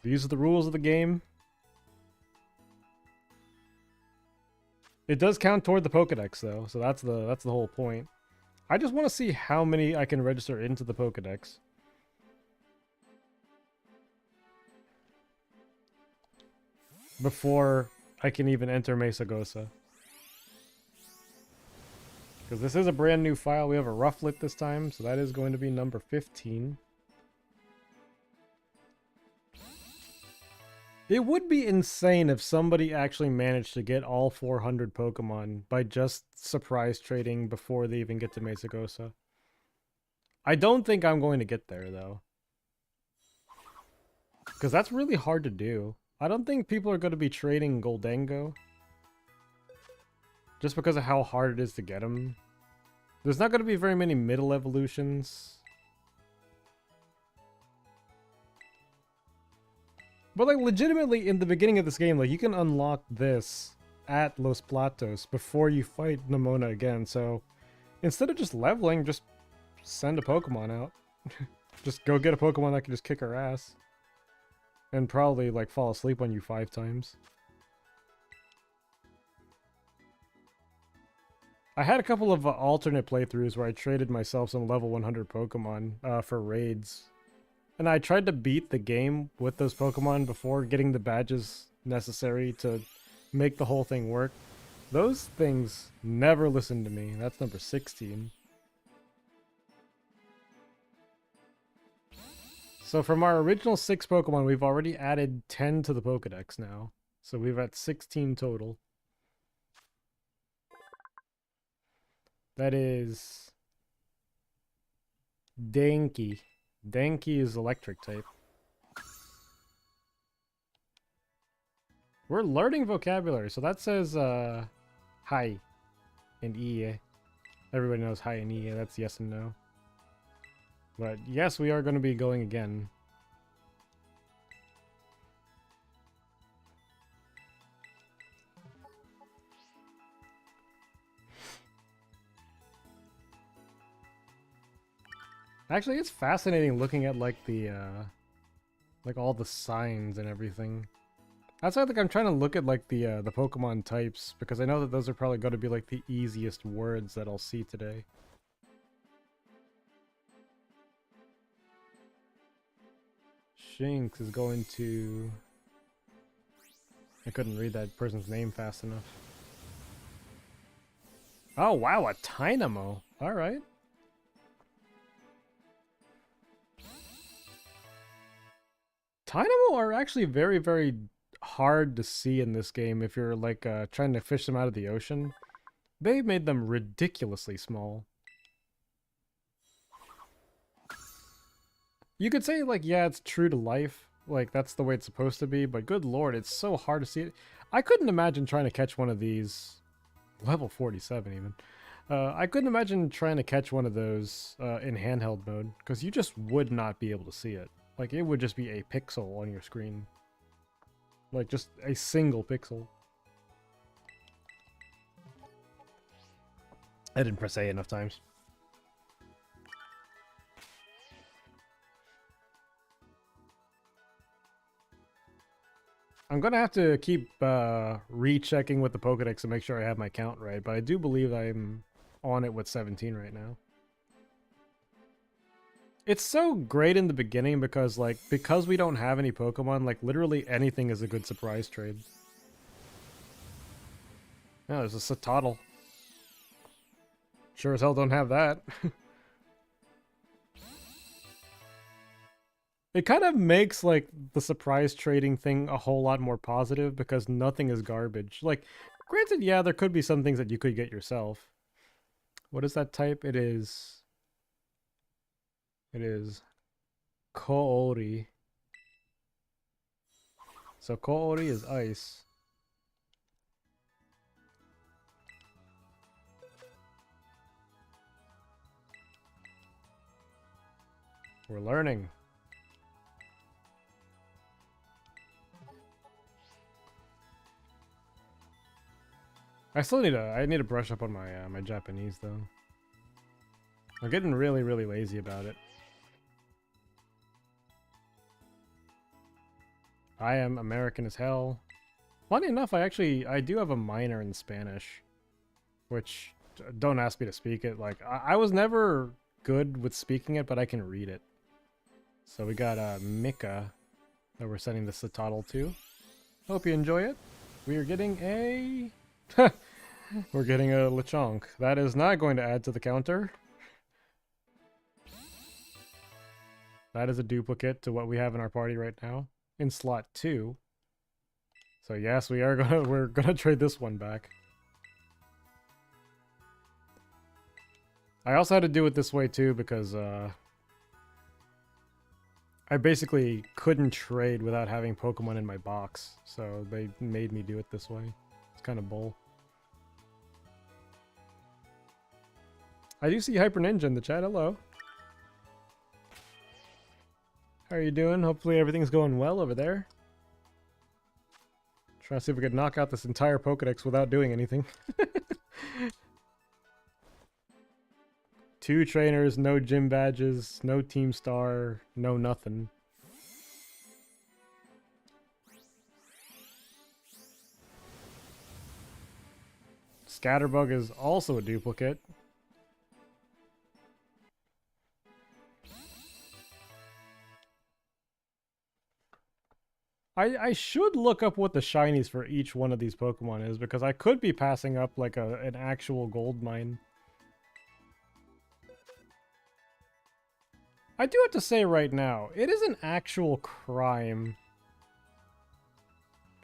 These are the rules of the game. It does count toward the Pokedex though, so that's the whole point. I just want to see how many I can register into the Pokedex. Before I can even enter Mesagosa. Because this is a brand new file. We have a Rufflet this time, so that is going to be number 15. It would be insane if somebody actually managed to get all 400 Pokemon by just surprise trading before they even get to Mesagosa. I don't think I'm going to get there, though. Because that's really hard to do. I don't think people are going to be trading Goldengo. Just because of how hard it is to get them. There's not going to be very many middle evolutions. But like legitimately in the beginning of this game, like you can unlock this at Los Platos before you fight Nemona again. So instead of just leveling, just send a Pokemon out. Just go get a Pokemon that can just kick her ass. And probably like fall asleep on you 5 times. I had a couple of alternate playthroughs where I traded myself some level 100 Pokemon for raids. And I tried to beat the game with those Pokemon before getting the badges necessary to make the whole thing work. Those things never listened to me. That's number 16. So from our original 6 Pokemon, we've already added 10 to the Pokedex now. So we've at 16 total. That is Danky. Danky is electric type. We're learning vocabulary, so that says hi and ie. Everybody knows hi and ie, that's yes and no. But yes, we are going to be going again. Actually, it's fascinating looking at like the like all the signs and everything. That's why I think I'm trying to look at like the Pokemon types, because I know that those are probably going to be like the easiest words that I'll see today. Shinx is going to... I couldn't read that person's name fast enough. Oh wow, a Tynamo. Alright. Tynamo are actually very, very hard to see in this game if you're like trying to fish them out of the ocean. They made them ridiculously small. You could say like, yeah, it's true to life. Like that's the way it's supposed to be, but good lord, it's so hard to see it. I couldn't imagine trying to catch one of these, level 47 even. I couldn't imagine trying to catch one of those in handheld mode, because you just would not be able to see it. Like, it would just be a pixel on your screen. Like, just a single pixel. I didn't press A enough times. I'm gonna have to keep rechecking with the Pokedex to make sure I have my count right, but I do believe I'm on it with 17 right now. It's so great in the beginning because we don't have any Pokemon, like literally anything is a good surprise trade. Yeah, there's a Satotl. Sure as hell don't have that. It kind of makes like the surprise trading thing a whole lot more positive because nothing is garbage. Like, granted, yeah, there could be some things that you could get yourself. What is that type? It is Koori. So Koori is ice. We're learning. I need to brush up on my my Japanese though. I'm getting really lazy about it. I am American as hell. Funny enough, I do have a minor in Spanish, which don't ask me to speak it. Like I was never good with speaking it, but I can read it. So we got Mika that we're sending the Citadel to. Hope you enjoy it. We are getting a we're getting a Lechonk. That is not going to add to the counter. That is a duplicate to what we have in our party right now in slot 2. So yes, we're gonna trade this one back. I also had to do it this way too because I basically couldn't trade without having Pokemon in my box, so they made me do it this way. It's kind of bull. I do see Hyper Ninja in the chat. Hello. How are you doing? Hopefully everything's going well over there. Trying to see if we could knock out this entire Pokedex without doing anything. 2 trainers, no gym badges, no team star, no nothing. Scatterbug is also a duplicate. I should look up what the shinies for each one of these Pokemon is, because I could be passing up like an actual gold mine. I do have to say right now, it is an actual crime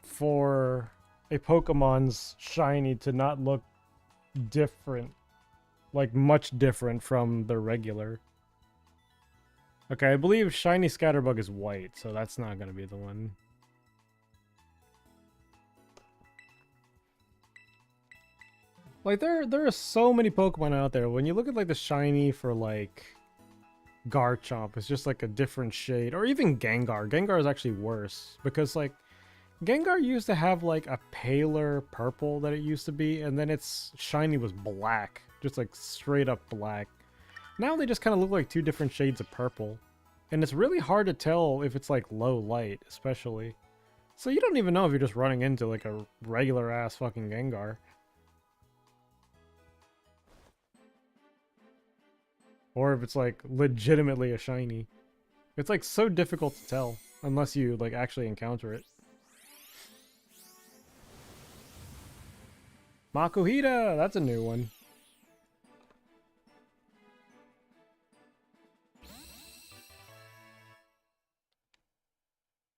for a Pokemon's shiny to not look different, like much different from the regular. Okay, I believe shiny Scatterbug is white, so that's not going to be the one. Like, there are so many Pokemon out there. When you look at, like, the shiny for, like, Garchomp, it's just, like, a different shade. Or even Gengar. Gengar is actually worse. Because, like, Gengar used to have, like, a paler purple that it used to be. And then its shiny was black. Just, like, straight up black. Now they just kind of look like 2 different shades of purple. And it's really hard to tell if it's, like, low light, especially. So you don't even know if you're just running into, like, a regular-ass fucking Gengar. Or if it's, like, legitimately a shiny. It's, like, so difficult to tell. Unless you, like, actually encounter it. Makuhita! That's a new one.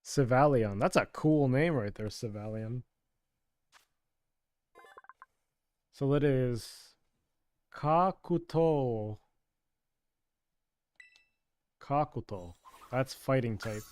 Civalion. That's a cool name right there, Civalion. So it is Kakuto. Kakuto. That's fighting type.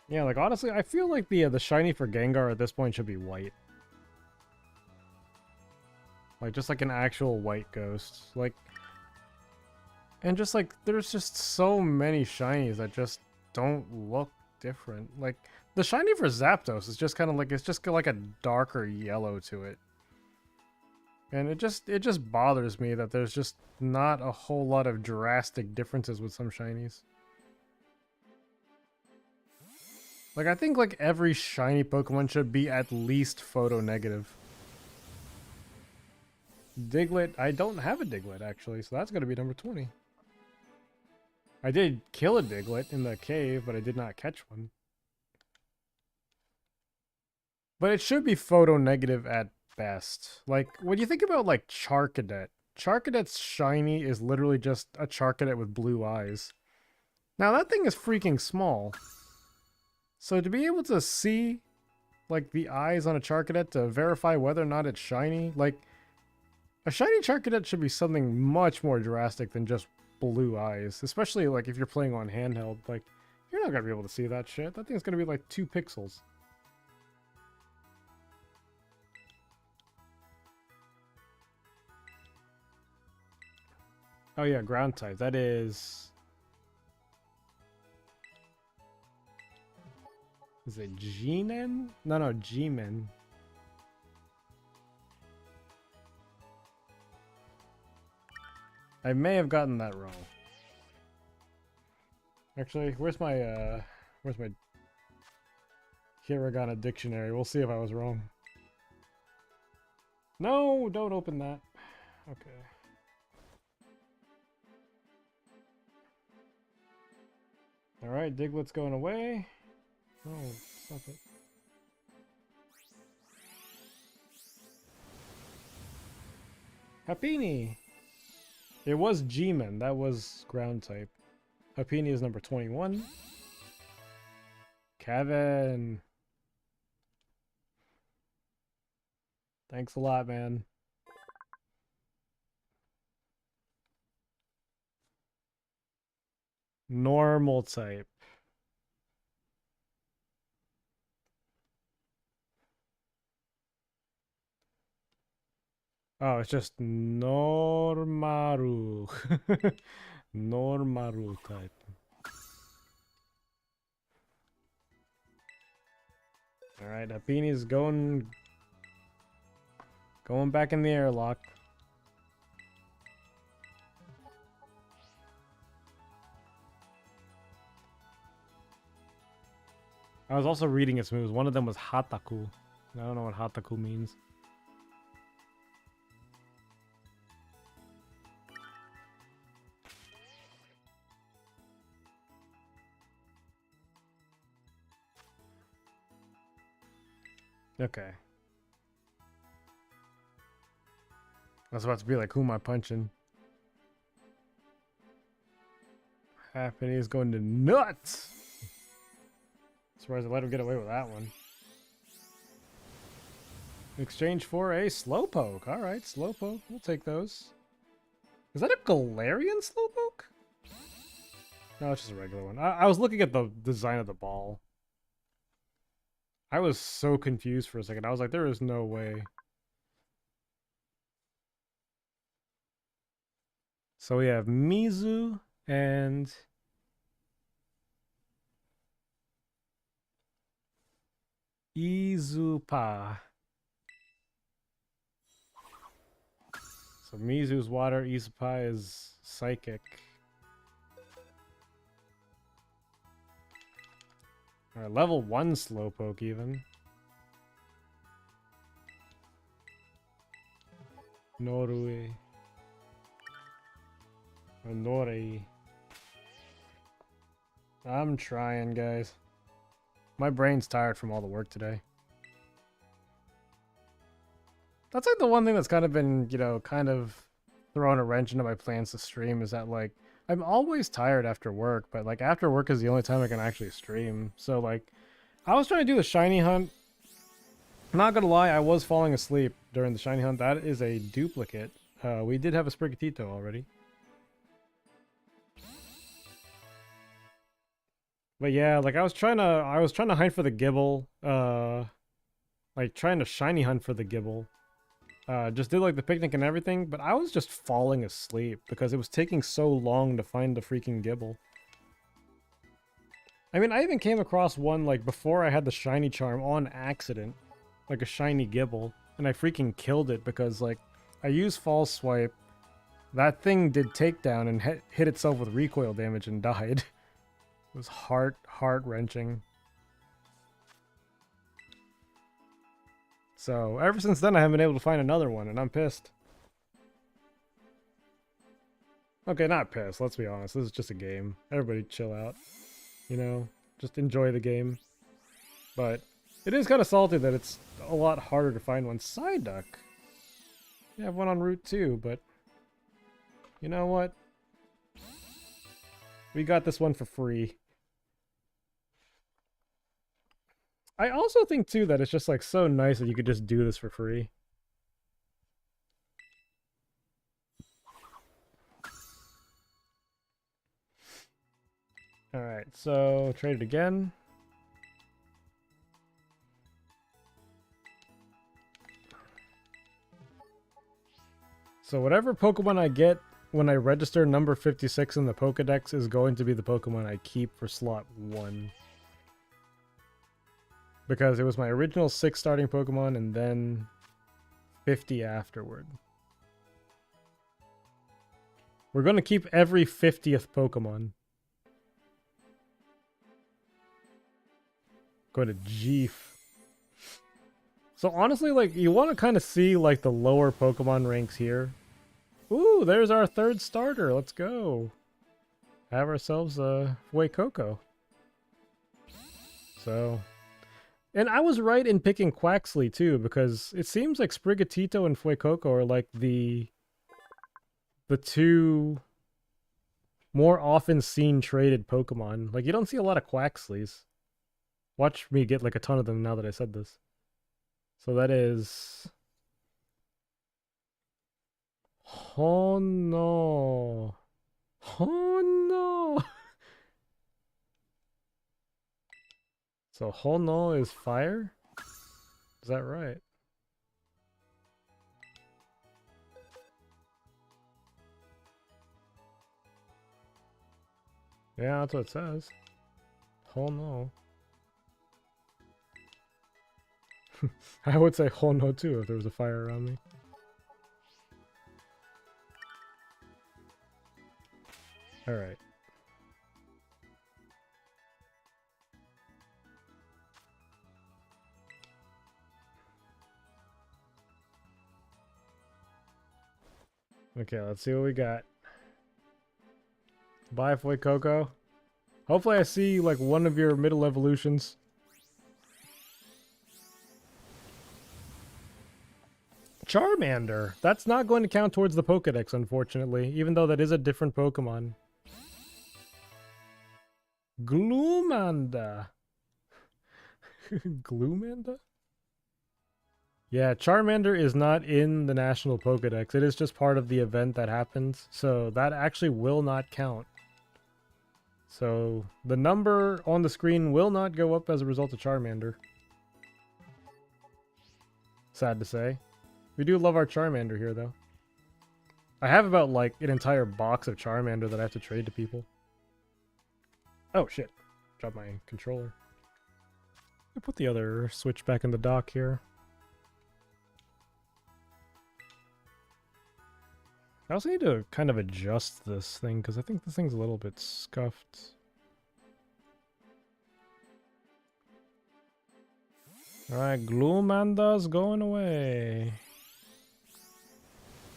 Yeah, like honestly, I feel like the shiny for Gengar at this point should be white. Like just like an actual white ghost. Like, and just like there's just so many shinies that just don't look different. Like the shiny for Zapdos is just kind of like, it's just got like a darker yellow to it. And it just bothers me that there's just not a whole lot of drastic differences with some shinies. Like, I think, like, every shiny Pokemon should be at least photo negative. Diglett, I don't have a Diglett, actually, so that's going to be number 20. I did kill a Diglett in the cave, but I did not catch one. But it should be photo negative at best. Like, when you think about, like, Charcadet, Charcadet's shiny is literally just a Charcadet with blue eyes. Now, that thing is freaking small. So to be able to see, like, the eyes on a Charcadet to verify whether or not it's shiny, like, a shiny Charcadet should be something much more drastic than just blue eyes. Especially, like, if you're playing on handheld. Like, you're not gonna be able to see that shit. That thing's gonna be, like, 2 pixels. Oh yeah, ground type. That is... Is it G-Men? No, G-Men. I may have gotten that wrong. Actually, where's my Hiragana dictionary? We'll see if I was wrong. No, don't open that. Okay. Alright, Diglett's going away. Oh, stop it. Happiny! It was G-Men, that was ground type. Happiny is number 21. Kevin! Thanks a lot, man. Normal type. Oh, it's just Normaru. Normaru type. Alright, Happini's going back in the airlock. I was also reading its moves. One of them was Hataku. I don't know what Hataku means. Okay. I was about to be like, who am I punching? Happini's going to nuts! Surprised I let him get away with that one. In exchange for a Slowpoke. Alright, Slowpoke. We'll take those. Is that a Galarian Slowpoke? No, it's just a regular one. I was looking at the design of the ball. I was so confused for a second. I was like, there is no way. So we have Mizu and... Izupa. So Mizu's water, Izupa is psychic. Alright, level 1 Slowpoke even. Norue. Or Norei. I'm trying, guys. My brain's tired from all the work today. That's like the one thing that's kind of been, you know, kind of throwing a wrench into my plans to stream is that, like, I'm always tired after work, but, like, after work is the only time I can actually stream. So, like, I was trying to do the shiny hunt. I'm not gonna lie, I was falling asleep during the shiny hunt. That is a duplicate. We did have a Sprigatito already. But yeah, like I was trying to hunt for the Gibble, like trying to shiny hunt for the Gibble. Just did like the picnic and everything, but I was just falling asleep because it was taking so long to find the freaking Gibble. I mean, I even came across one like before I had the shiny charm on accident, like a shiny Gibble, and I freaking killed it because like I used false swipe. That thing did takedown and hit itself with recoil damage and died. It was heart-wrenching. So, ever since then I haven't been able to find another one, and I'm pissed. Okay, not pissed, let's be honest. This is just a game. Everybody chill out. You know? Just enjoy the game. But, It is kind of salty that it's a lot harder to find one. Psyduck. Yeah, I have one on Route 2, but you know what? We got this one for free. I also think, too, that it's just, like, so nice that you could just do this for free. Alright, so trade it again. So whatever Pokemon I get when I register number 56 in the Pokedex is going to be the Pokemon I keep for slot 1. Because it was my original 6 starting Pokemon and then 50 afterward. We're going to keep every 50th Pokemon. Go to Jeef. So honestly, like, you want to kind of see, like, the lower Pokemon ranks here. Ooh, there's our 3rd starter. Let's go. Have ourselves a Fuecoco. So... And I was right in picking Quaxley, too, because it seems like Sprigatito and Fuecoco are, like, the 2 more often seen traded Pokemon. Like, you don't see a lot of Quaxleys. Watch me get, like, a ton of them now that I said this. So that is... Oh no. Oh no. So Hono is fire? Is that right? Yeah, that's what it says. Hono. I would say Hono too if there was a fire around me. Alright. Okay, let's see what we got. Bye, Fuecoco. Hopefully I see, like, one of your middle evolutions. Charmander! That's not going to count towards the Pokedex, unfortunately, even though that is a different Pokemon. Gloomanda. Gloomanda? Yeah, Charmander is not in the National Pokedex. It is just part of the event that happens, so that actually will not count. So the number on the screen will not go up as a result of Charmander. Sad to say. We do love our Charmander here, though. I have about, like, an entire box of Charmander that I have to trade to people. Oh, shit. Dropped my controller. I'll put the other Switch back in the dock here. I also need to kind of adjust this thing, because I think this thing's a little bit scuffed. Alright, Gloomanda's going away.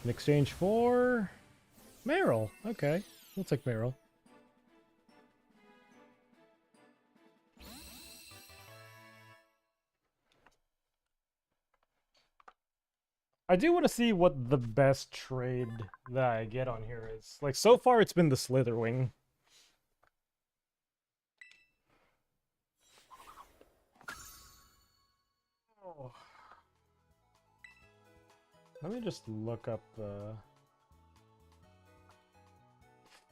In exchange for... Meryl. Okay, we'll take Meryl. I do want to see what the best trade that I get on here is. Like, so far it's been the Slitherwing. Oh. Let me just look up the...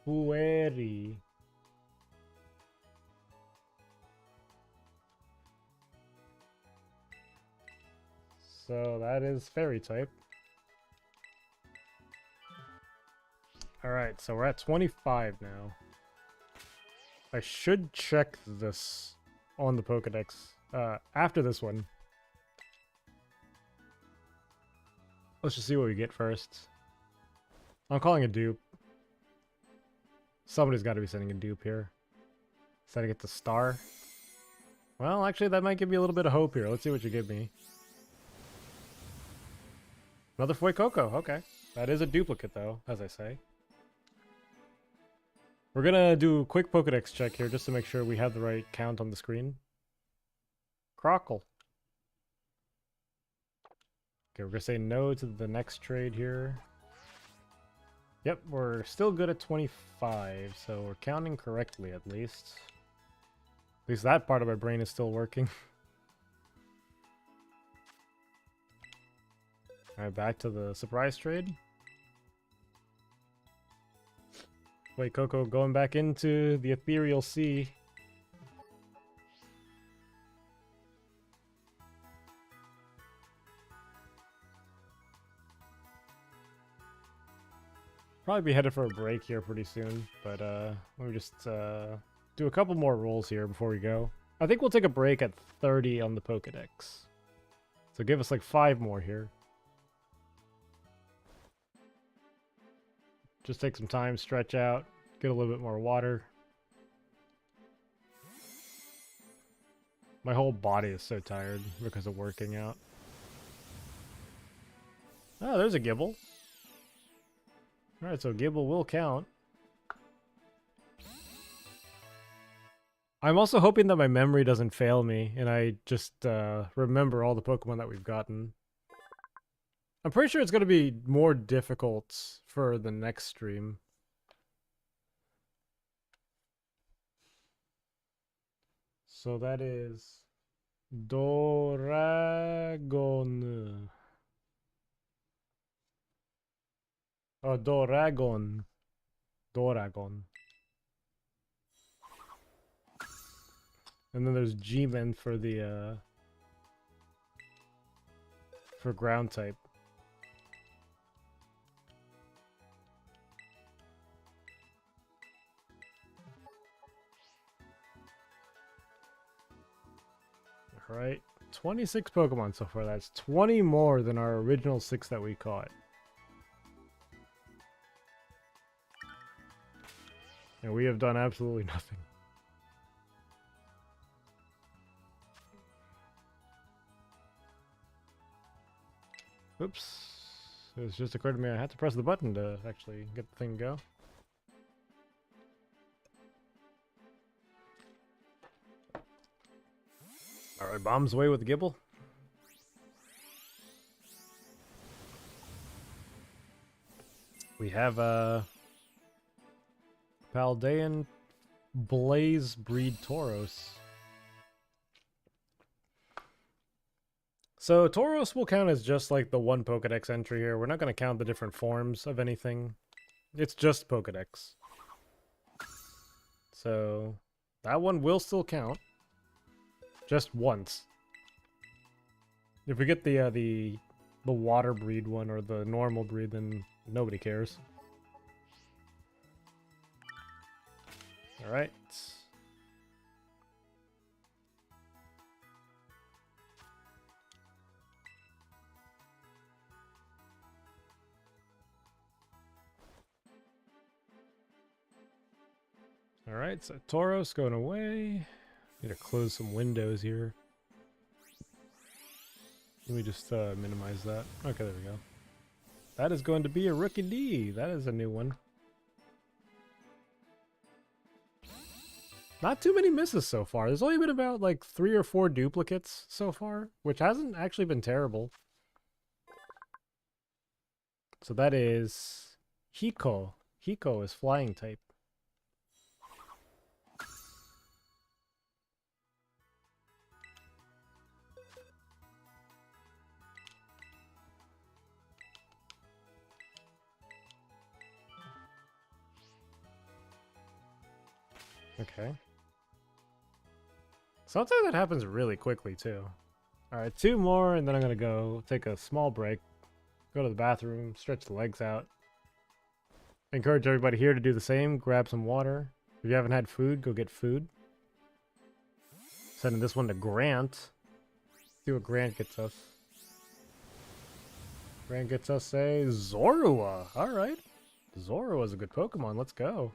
Fueri. So that is fairy type. Alright, so we're at 25 now. I should check this on the Pokedex after this one. Let's just see what we get first. I'm calling a dupe. Somebody's got to be sending a dupe here. Setting it to star. Well, actually, that might give me a little bit of hope here. Let's see what you give me. Another Fuecoco. Okay. That is a duplicate, though, as I say. We're gonna do a quick Pokedex check here just to make sure we have the right count on the screen. Crockle. Okay, we're gonna say no to the next trade here. Yep, we're still good at 25, so we're counting correctly at least. At least that part of my brain is still working. Alright, back to the surprise trade. Wait, Coco, going back into the ethereal sea. Probably be headed for a break here pretty soon, but let me just do a couple more rolls here before we go. I think we'll take a break at 30 on the Pokedex. So give us like 5 more here. Just take some time, stretch out, get a little bit more water. My whole body is so tired because of working out. Oh, there's a Gibble. Alright, so Gibble will count. I'm also hoping that my memory doesn't fail me and I just remember all the Pokemon that we've gotten. I'm pretty sure it's going to be more difficult for the next stream. So that is Doragon. Oh, Doragon. Doragon. And then there's G-Men for the for ground type. Alright, 26 Pokemon so far. That's 20 more than our original 6 that we caught. And we have done absolutely nothing. Oops. It just occurred to me I had to press the button to actually get the thing to go. Alright, bombs away with the Gibble. We have Paldean Blaze Breed Tauros. So Tauros will count as just like the one Pokedex entry here. We're not going to count the different forms of anything. It's just Pokedex. So that one will still count. Just once. If we get the water breed one or the normal breed, then nobody cares. All right. All right, so Tauros going away. Need to close some windows here. Let me just minimize that. Okay, there we go. That is going to be a Rookie D. That is a new one. Not too many misses so far. There's only been about like 3 or 4 duplicates so far, which hasn't actually been terrible. So that is Hiko. Hiko is flying type. Okay. Sometimes that happens really quickly, too. Alright, 2 more, and then I'm gonna go take a small break. Go to the bathroom, stretch the legs out. Encourage everybody here to do the same. Grab some water. If you haven't had food, go get food. Sending this one to Grant. See what Grant gets us. Grant gets us a Zorua. Alright. Zorua is a good Pokemon. Let's go.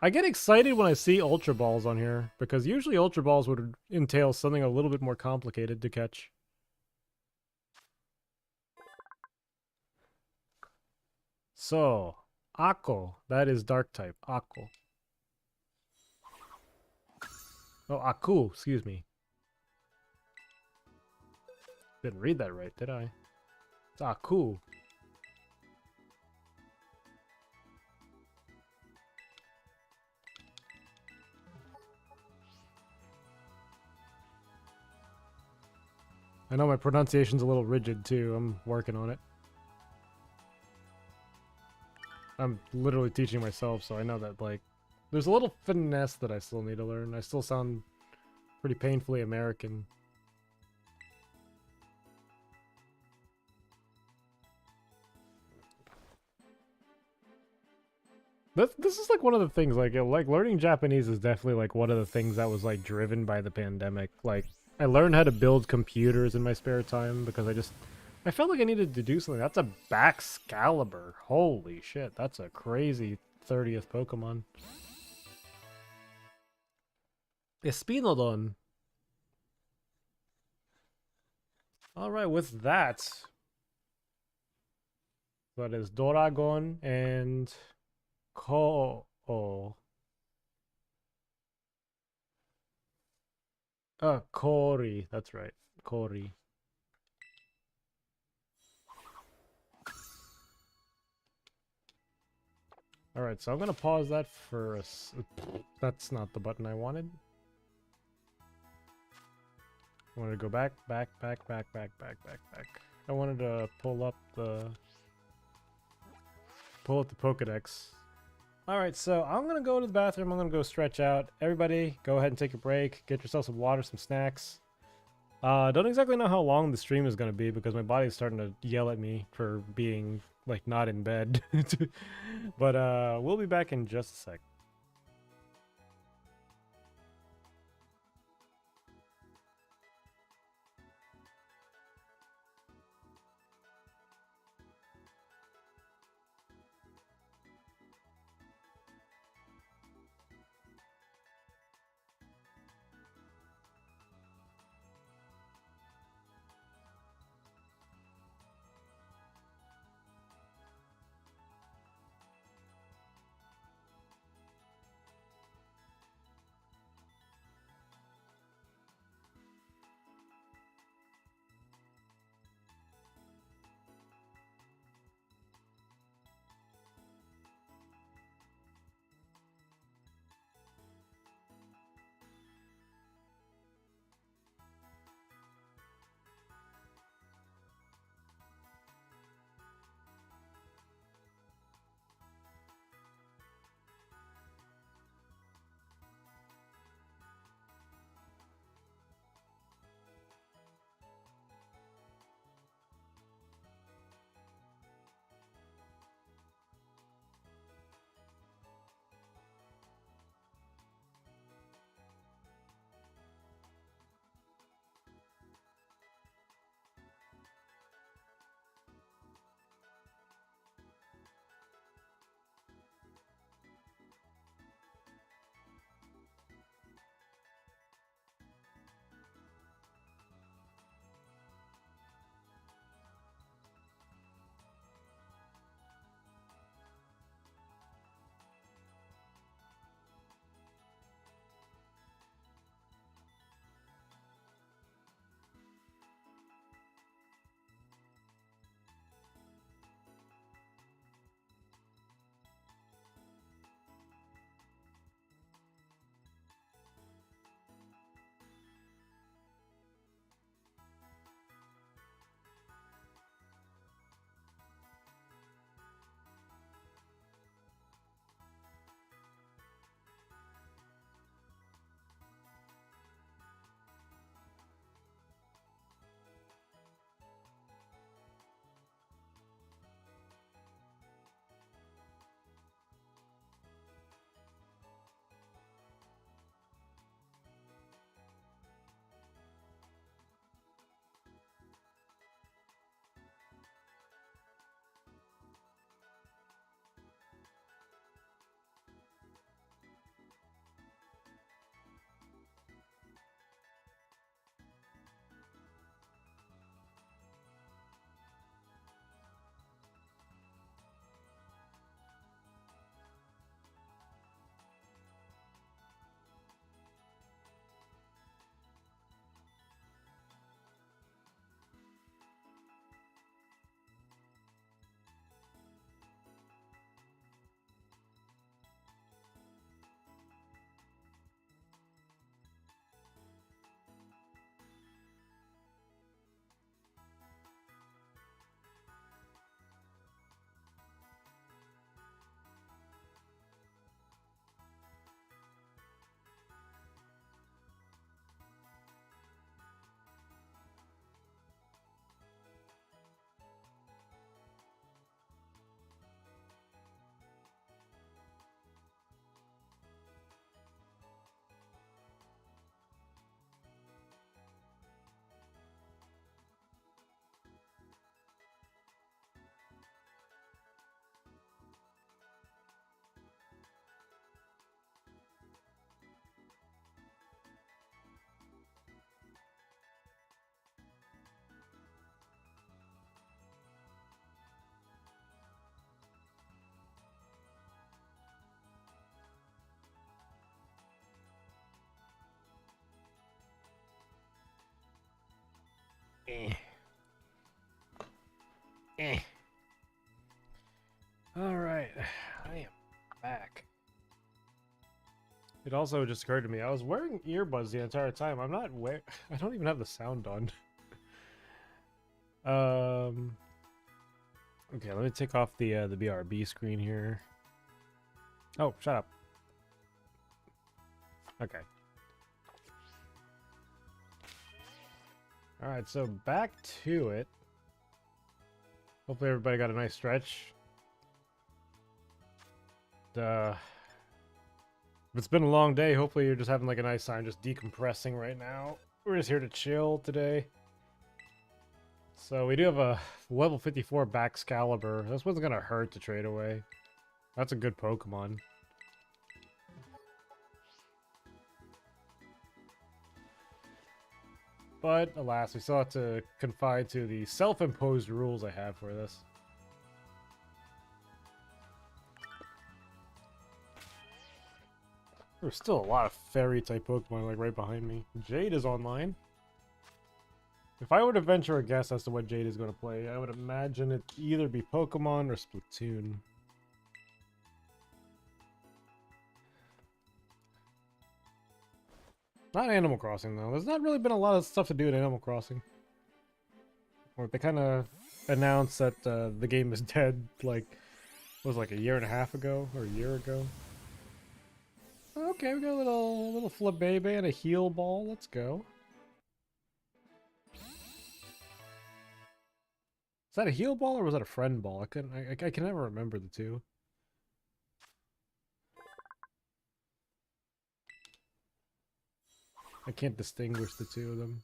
I get excited when I see Ultra Balls on here, because usually Ultra Balls would entail something a little bit more complicated to catch. So, Ako. That is Dark type. Ako. Oh, Aku, excuse me. Didn't read that right, did I? Ah, cool. I know my pronunciation's a little rigid too. I'm working on it. I'm literally teaching myself, so I know that, like, there's a little finesse that I still need to learn. I still sound pretty painfully American. This is like one of the things, like learning Japanese is definitely like one of the things that was like driven by the pandemic. Like, I learned how to build computers in my spare time because I felt like I needed to do something. That's a Baxcalibur. Holy shit, that's a crazy 30th Pokemon. Espinodon. Alright, with that, that is Doragon and Ko-Oh. Kori. That's right. Kori. Alright, so I'm gonna pause that for a that's not the button I wanted. I wanted to go back. I wanted to pull up the Pokedex. Alright, so I'm gonna go to the bathroom. I'm gonna go stretch out. Everybody, go ahead and take a break. Get yourself some water, some snacks. Don't exactly know how long the stream is gonna be because my body's starting to yell at me for being, like, not in bed. But, we'll be back in just a sec. Eh. Eh. Alright, I am back. It also just occurred to me, I was wearing earbuds the entire time. I'm not I don't even have the sound on. Okay, let me take off the BRB screen here. Oh, shut up. Okay. Alright, so back to it. Hopefully everybody got a nice stretch. If it's been a long day, hopefully you're just having like a nice time just decompressing right now. We're just here to chill today. So we do have a level 54 Excalibur. This one's gonna hurt to trade away. That's a good Pokemon. But alas, we still have to confine to the self-imposed rules I have for this. There's still a lot of fairy-type Pokemon like right behind me. Jade is online. If I were to venture a guess as to what Jade is going to play, I would imagine it either be Pokemon or Splatoon. Not Animal Crossing, though. There's not really been a lot of stuff to do in Animal Crossing. Or they kind of announced that the game is dead, like, it was like a year and a half ago, or a year ago. Okay, we got a little Flabébé and a heal ball. Let's go. Is that a heal ball or was that a friend ball? I can never remember the two. I can't distinguish the two of them.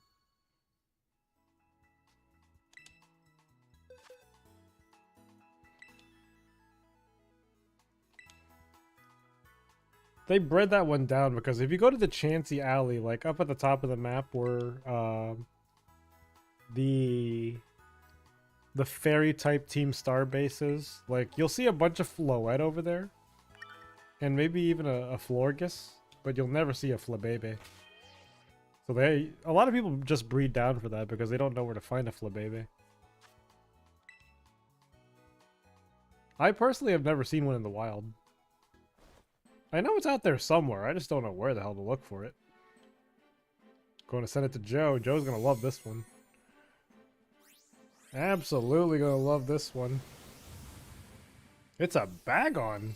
They bred that one down because if you go to the Chansey Alley, like up at the top of the map where the fairy type Team Star bases, like you'll see a bunch of Floette over there. And maybe even a Florges, but you'll never see a Flabébé. So a lot of people just breed down for that because they don't know where to find a Flabébé. I personally have never seen one in the wild. I know it's out there somewhere, I just don't know where the hell to look for it. Going to send it to Joe. Joe's gonna love this one. Absolutely gonna love this one. It's a Bagon.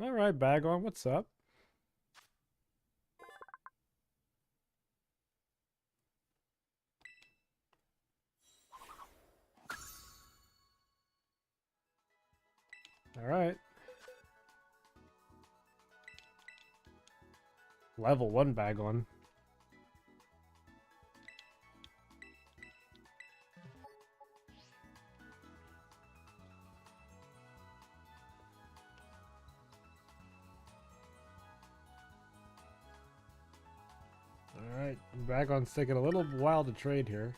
Alright, Bagon, what's up? Alright. Level 1 Bagon. Alright, Bagon's taking a little while to trade here.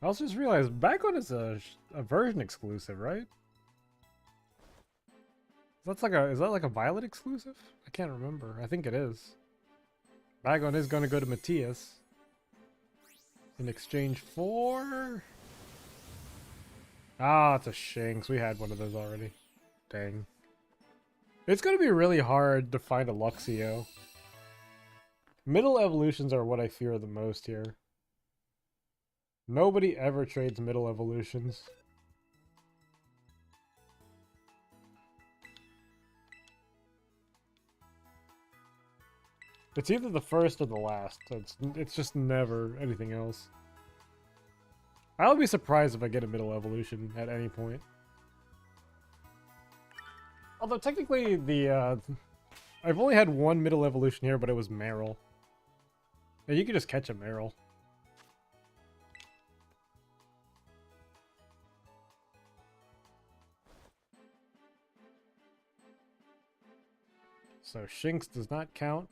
I also just realized Bagon is a version exclusive, right? Is that like a Violet exclusive? I can't remember. I think it is. Bagon is gonna go to Matthias in exchange for. Ah, it's a Shinx. We had one of those already. Dang. It's gonna be really hard to find a Luxio. Middle evolutions are what I fear the most here. Nobody ever trades middle evolutions. It's either the first or the last. It's just never anything else. I'll be surprised if I get a middle evolution at any point. Although technically I've only had one middle evolution here, but it was Meryl. And you can just catch a Meryl. So Shinx does not count.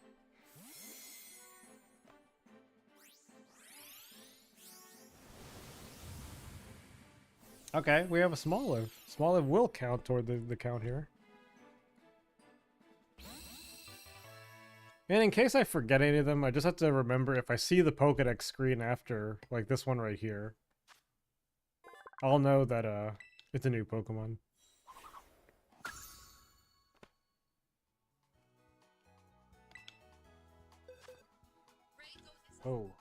Okay, we have a small live. Small live will count toward the count here. And in case I forget any of them, I just have to remember if I see the Pokedex screen after, like this one right here, I'll know that it's a new Pokemon. Oh.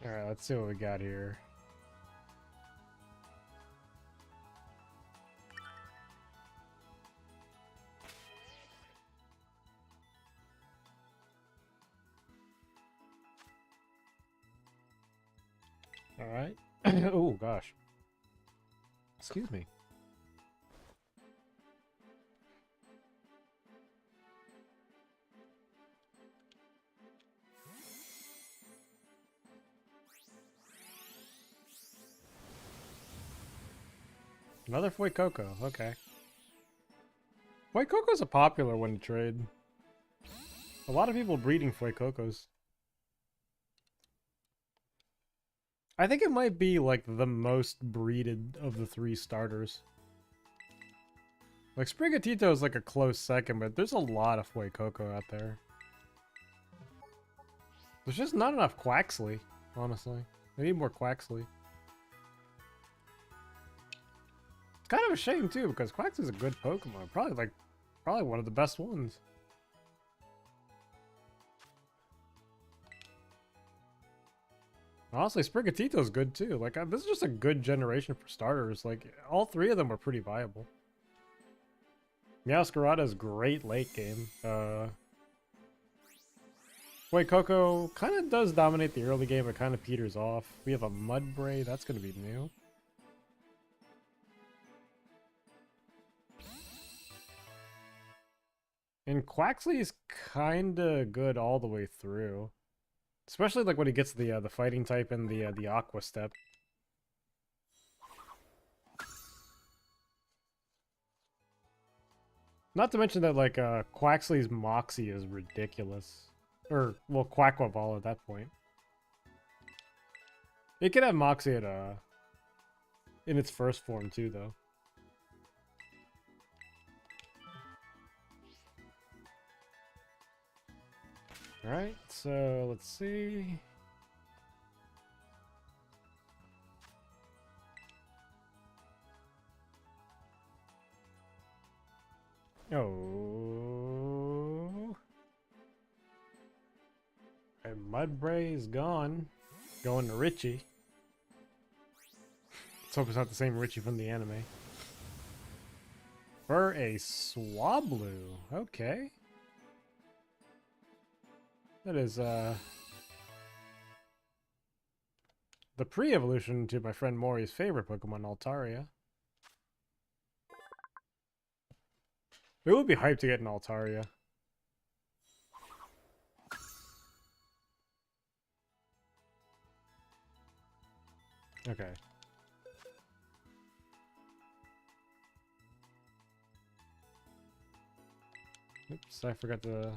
Alright, let's see what we got here. Alright. Oh, gosh. Excuse me. Another Fuecoco, okay. Fuecoco's a popular one to trade. A lot of people breeding Fuecocos. I think it might be like the most breeded of the 3 starters. Like Sprigatito is like a close second, but there's a lot of Fuecoco out there. There's just not enough Quaxley, honestly. I need more Quaxley. It's kind of a shame too, because Quaxley's a good Pokemon. Probably one of the best ones. Honestly, Sprigatito's good too. Like, this is just a good generation for starters. Like, all 3 of them are pretty viable. Meowscarada is great late game. Fuecoco kind of does dominate the early game, but kind of peters off. We have a Mudbray. That's going to be new. And Quaxley is kind of good all the way through. Especially like when he gets the fighting type and the Aqua Step. Not to mention that like Quaxley's Moxie is ridiculous. Or well, Quackwa Ball at that point. It could have Moxie at in its first form too, though. Alright, so let's see. Oh. And Mudbray is gone. Going to Richie. Let's hope it's not the same Richie from the anime. For a Swablu. Okay. That is, the pre-evolution to my friend Mori's favorite Pokemon, Altaria. It would be hyped to get an Altaria. Okay. Oops, I forgot to...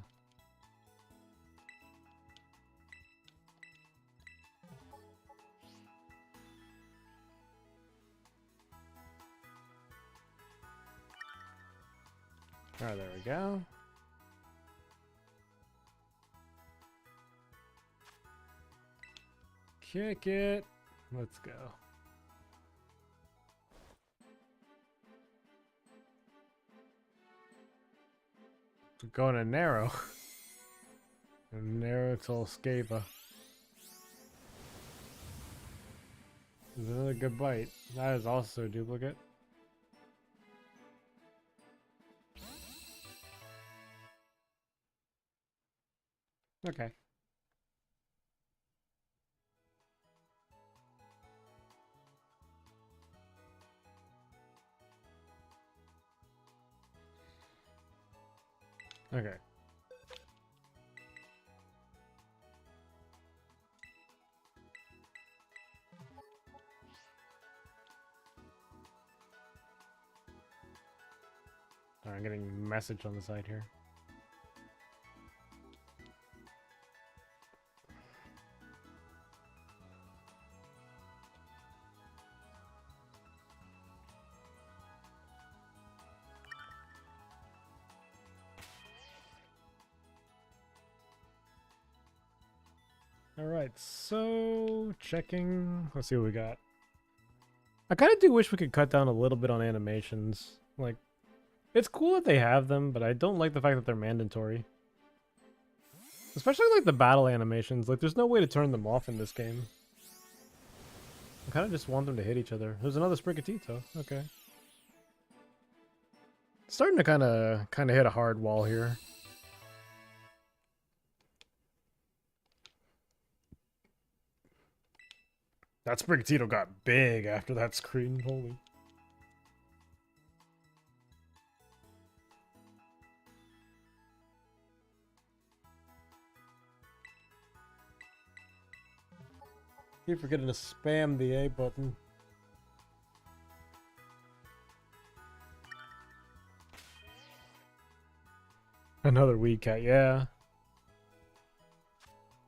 Alright, there we go. Kick it. Let's go. We're going to narrow. Narrow till Scava. Another good bite. That is also a duplicate. Okay. Okay. Sorry, I'm getting a message on the side here. Alright, so checking. Let's see what we got. I kind of do wish we could cut down a little bit on animations. Like, it's cool that they have them, but I don't like the fact that they're mandatory. Especially like the battle animations. Like, there's no way to turn them off in this game. I kind of just want them to hit each other. There's another Sprigatito. Okay. Starting to kind of hit a hard wall here. That Sprigatito got big after that screen. Holy. Keep forgetting to spam the A button. Another weed cat, yeah.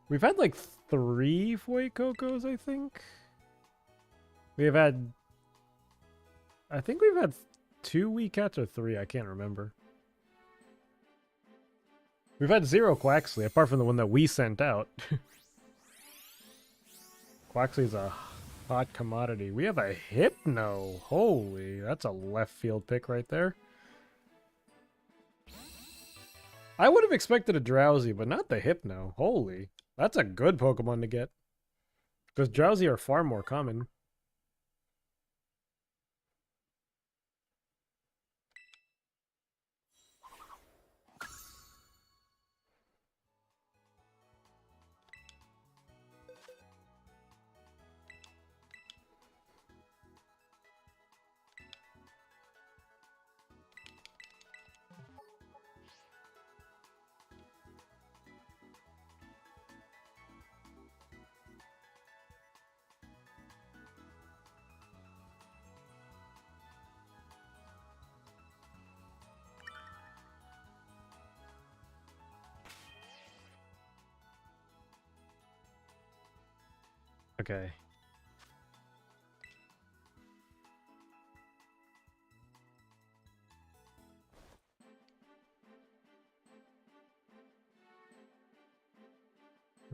We've had like 3 Fuecocos, I think. We've had... I think we've had 2 weed cats or 3, I can't remember. We've had 0 Quaxley, apart from the one that we sent out. Quaxley's a hot commodity. We have a Hypno. Holy, that's a left field pick right there. I would have expected a Drowsy, but not the Hypno. Holy, that's a good Pokemon to get. Because Drowsy are far more common. Okay.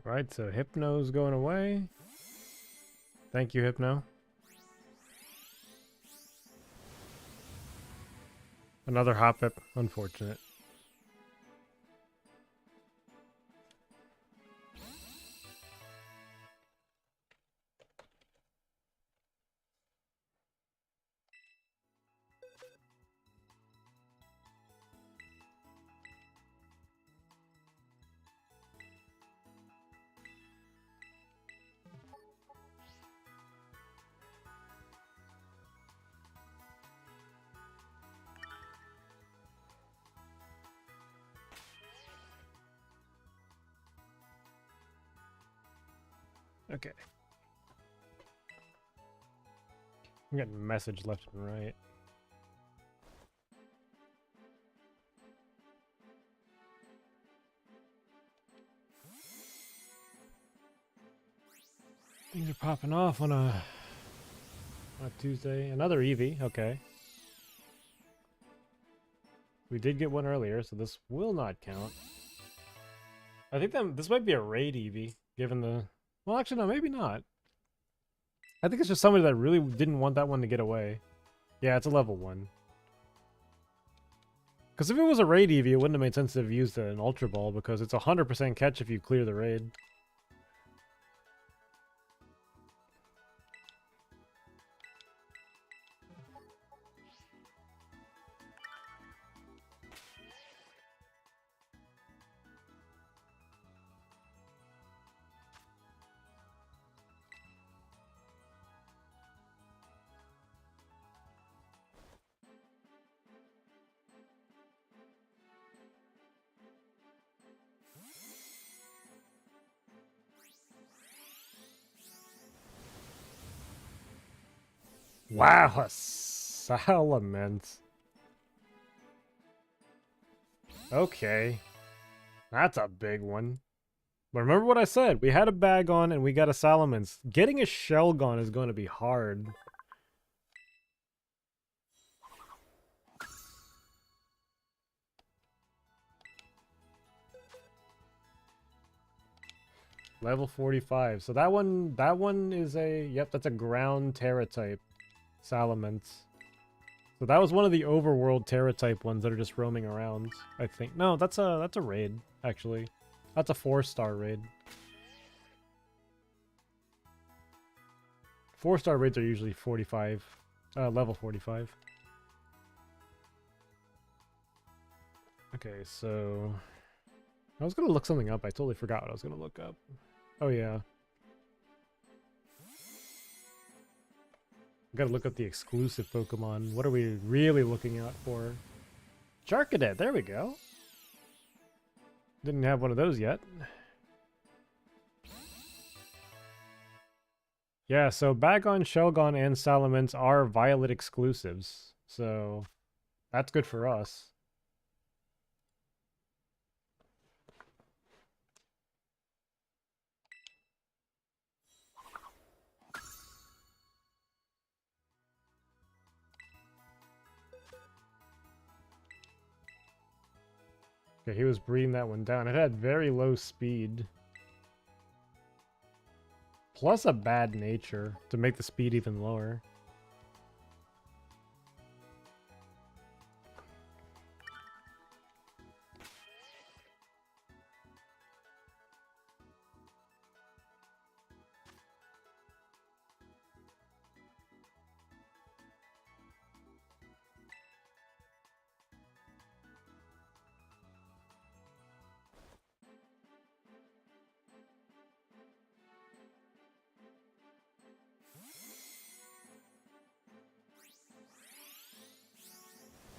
Right, so Hypno's going away. Thank you, Hypno. Another Hoppip. Unfortunate. Okay. I'm getting message left and right. Things are popping off on a Tuesday. Another Eevee, okay. We did get one earlier, so this will not count. I think this might be a raid Eevee, given the... Well, actually, no, maybe not. I think it's just somebody that really didn't want that one to get away. Yeah, it's a level 1. Because if it was a raid Eevee, it wouldn't have made sense to have used an Ultra Ball, because it's 100% catch if you clear the raid. Wow, a Salamence. Okay. That's a big one. But remember what I said. We had a Bagon and we got a Salamence. Getting a Shelgon is going to be hard. Level 45. So that one is a, yep, that's a ground Terra type Salamence. So that was one of the overworld Terra type ones that are just roaming around, I think. No, that's a raid, actually. That's a 4-star raid. 4-star raids are usually 45, level 45. Okay, so I was gonna look something up. I totally forgot what I was gonna look up. Oh yeah. Gotta look up the exclusive Pokemon. What are we really looking out for? Charcadet, there we go. Didn't have one of those yet. Yeah, so Bagon, Shelgon, and Salamence are Violet exclusives. So that's good for us. Okay, he was breeding that one down. It had very low speed. Plus a bad nature to make the speed even lower.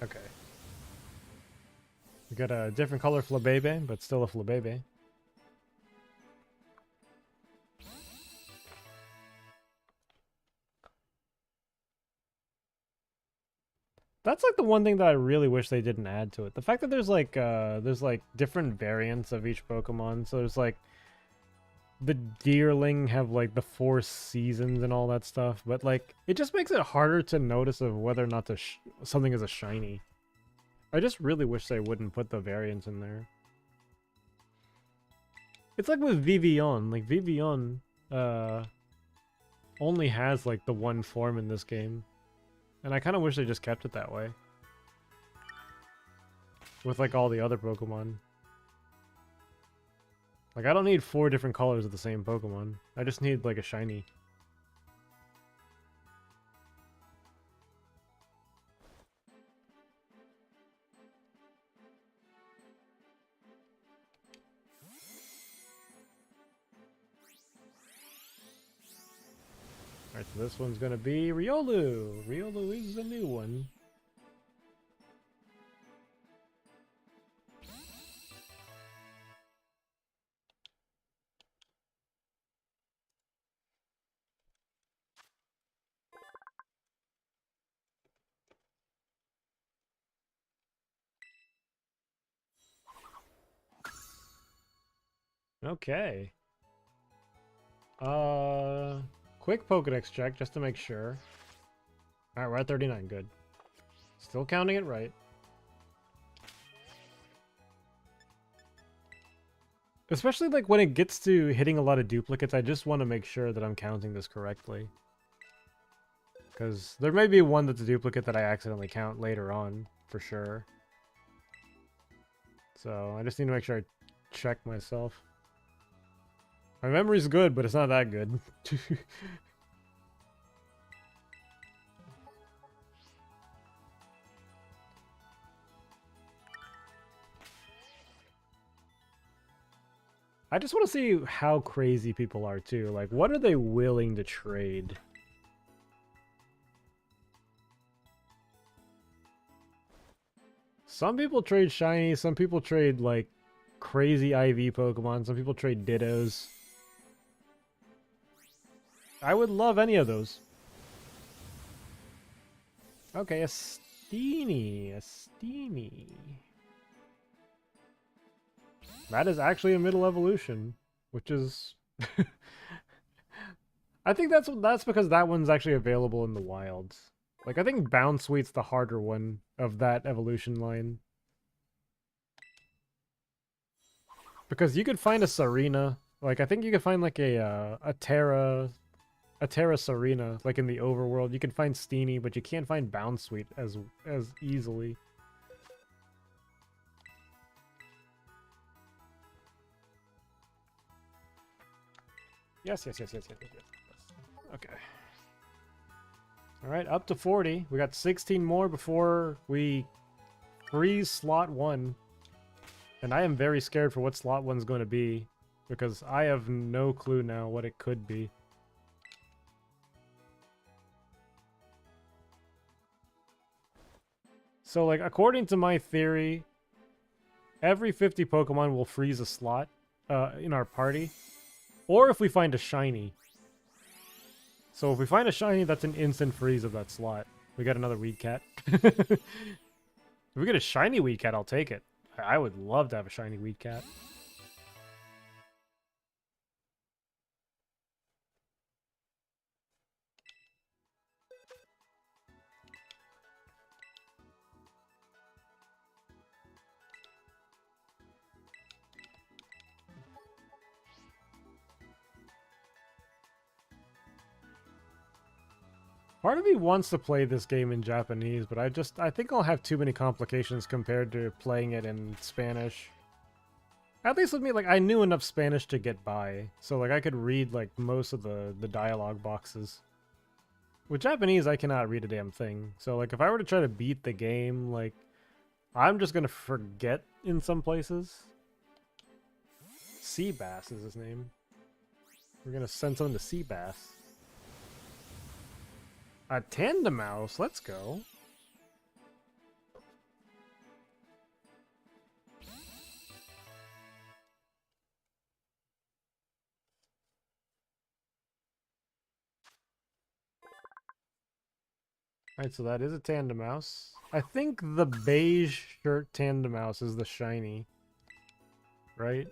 Okay. We got a different color Flabebe, but still a Flabebe. That's like the one thing that I really wish they didn't add to it. The fact that there's like different variants of each Pokemon. So there's like the Deerling have like the 4 seasons and all that stuff, but like it just makes it harder to notice of whether or not something is a shiny. I just really wish they wouldn't put the variants in there. It's like with Vivillon. Like Vivillon only has like the one form in this game. And I kind of wish they just kept it that way. With like all the other Pokemon. Like I don't need 4 different colors of the same Pokemon. I just need like a shiny. Alright, so this one's gonna be Riolu. Riolu is a new one. Okay. Quick Pokedex check just to make sure. Alright, we're at 39, good. Still counting it right. Especially like when it gets to hitting a lot of duplicates, I just want to make sure that I'm counting this correctly. Because there may be one that's a duplicate that I accidentally count later on, for sure. So I just need to make sure I check myself. My memory's good, but it's not that good. I just want to see how crazy people are too. Like, what are they willing to trade? Some people trade shiny, some people trade like crazy IV Pokemon, some people trade Dittos. I would love any of those. Okay, a Steenie. A Steenie. That is actually a middle evolution, which is... I think that's because that one's actually available in the wilds. Like, I think Bound Sweet's the harder one of that evolution line. Because you could find a Serena. Like, I think you could find, like, a Terra Serena, like in the overworld. You can find Steenie, but you can't find Bound Sweet as easily. Yes. Okay. Alright, up to 40. We got 16 more before we freeze slot 1. And I am very scared for what slot 1's going to be, because I have no clue now what it could be. So, like, according to my theory, every 50 Pokemon will freeze a slot in our party. Or if we find a shiny. So if we find a shiny, that's an instant freeze of that slot. We got another Weed Cat. If we get a shiny Weed Cat, I'll take it. I would love to have a shiny Weed Cat. Part of me wants to play this game in Japanese, but I think I'll have too many complications compared to playing it in Spanish. At least with me, like, I knew enough Spanish to get by, so, like, I could read, like, most of the dialogue boxes. With Japanese, I cannot read a damn thing, so, like, if I were to try to beat the game, like, I'm just gonna forget in some places. Seabass is his name. We're gonna send someone to Seabass. A Tandemaus, let's go. Alright, so that is a Tandemaus. I think the beige shirt Tandemaus is the shiny. Right?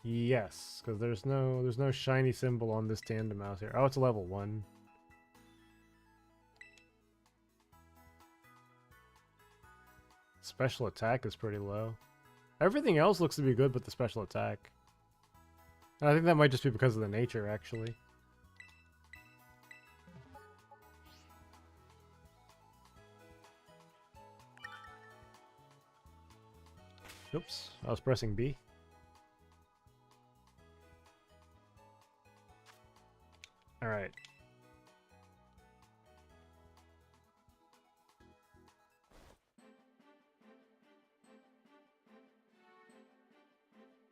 Yes, because there's no shiny symbol on this Tandemaus here. Oh, it's a level 1. Special attack is pretty low. Everything else looks to be good but the special attack. And I think that might just be because of the nature, actually. Oops, I was pressing B. Alright.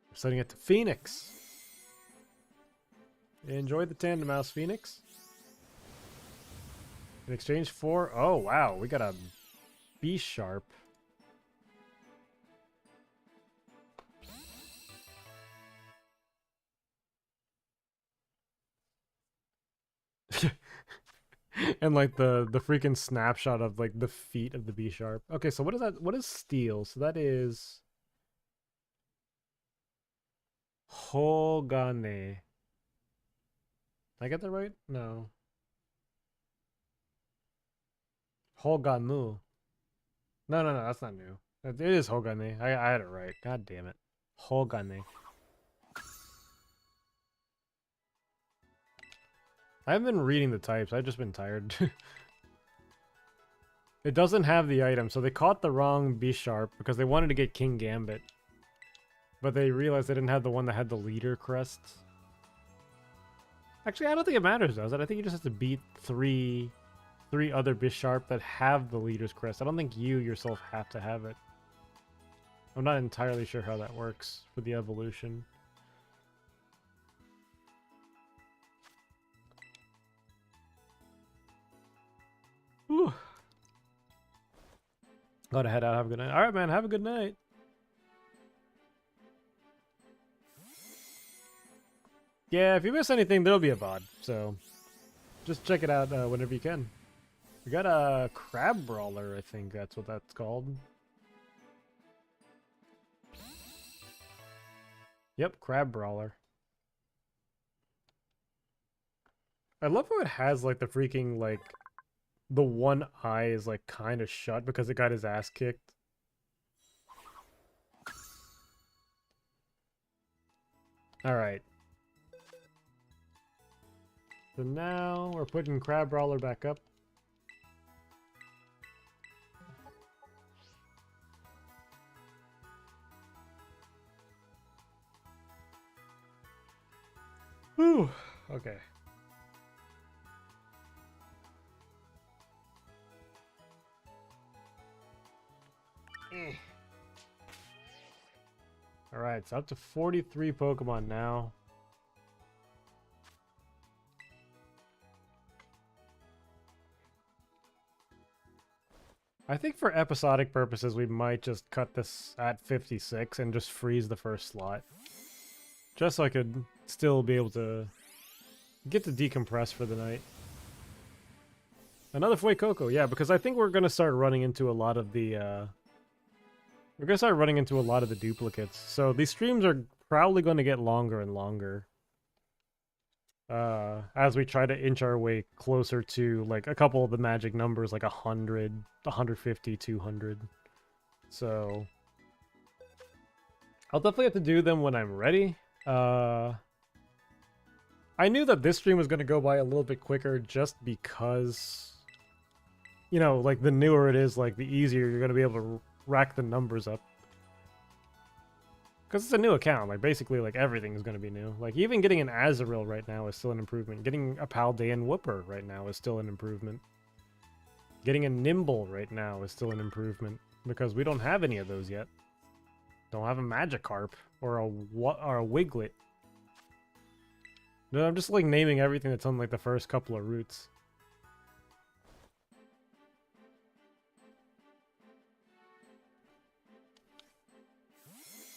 We're sending it to Phoenix. Enjoy the Tandemaus, Phoenix. In exchange for... Oh, wow. We got a B-Sharp. And like the freaking snapshot of like the feet of the B-Sharp. Okay, so what is that? What is steel? So that is Hogane. Did I get that right? No. Hoganu. No, that's not new. It is Hogane. I had it right. God damn it. Hogane. I haven't been reading the types. I've just been tired. It doesn't have the item, so they caught the wrong B-Sharp because they wanted to get King Gambit. But they realized they didn't have the one that had the leader crest. Actually, I don't think it matters, does it? I think you just have to beat three other Bisharp that have the leader's crest. I don't think you yourself have to have it. I'm not entirely sure how that works for the evolution. Whew. Gotta head out. Have a good night. Alright, man. Have a good night. Yeah, if you miss anything, there'll be a VOD. So, just check it out whenever you can. We got a Crab Brawler, I think that's what that's called. Yep, Crab Brawler. I love how it has like the freaking like the one eye is like kind of shut because it got his ass kicked. All right. So now we're putting Crab Brawler back up. Whew. Okay. Alright, so up to 43 Pokemon now. I think for episodic purposes, we might just cut this at 56 and just freeze the first slot. Just so I could still be able to get to decompress for the night. Another Fuecoco, yeah, because I think we're going to start running into a lot of the, we're going to start running into a lot of the duplicates. So these streams are probably going to get longer and longer. As we try to inch our way closer to, like, a couple of the magic numbers, like 100, 150, 200. So I'll definitely have to do them when I'm ready. I knew that this stream was going to go by a little bit quicker just because, you know, like, the newer it is, like, the easier you're going to be able to rack the numbers up. Because it's a new account, like, basically, like, everything is going to be new. Like, even getting an Azurill right now is still an improvement. Getting a Paldean Whooper right now is still an improvement. Getting a Nimble right now is still an improvement. Because we don't have any of those yet. Don't have a Magikarp or a Wiglet. No, I'm just, like, naming everything that's on, like, the first couple of routes.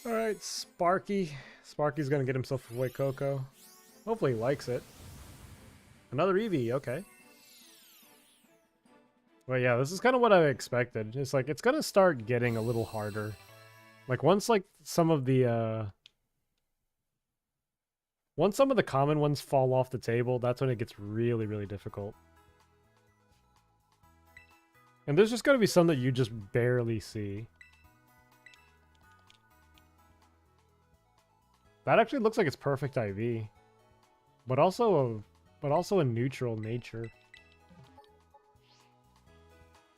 Alright, Sparky. Sparky's gonna get himself a Fuecoco. Hopefully he likes it. Another Eevee, okay. Well, yeah, this is kind of what I expected. It's like, it's gonna start getting a little harder. Like, once, like, some of the common ones fall off the table, that's when it gets really, really difficult. And there's just gonna be some that you just barely see. That actually looks like it's perfect IV. But also a neutral nature.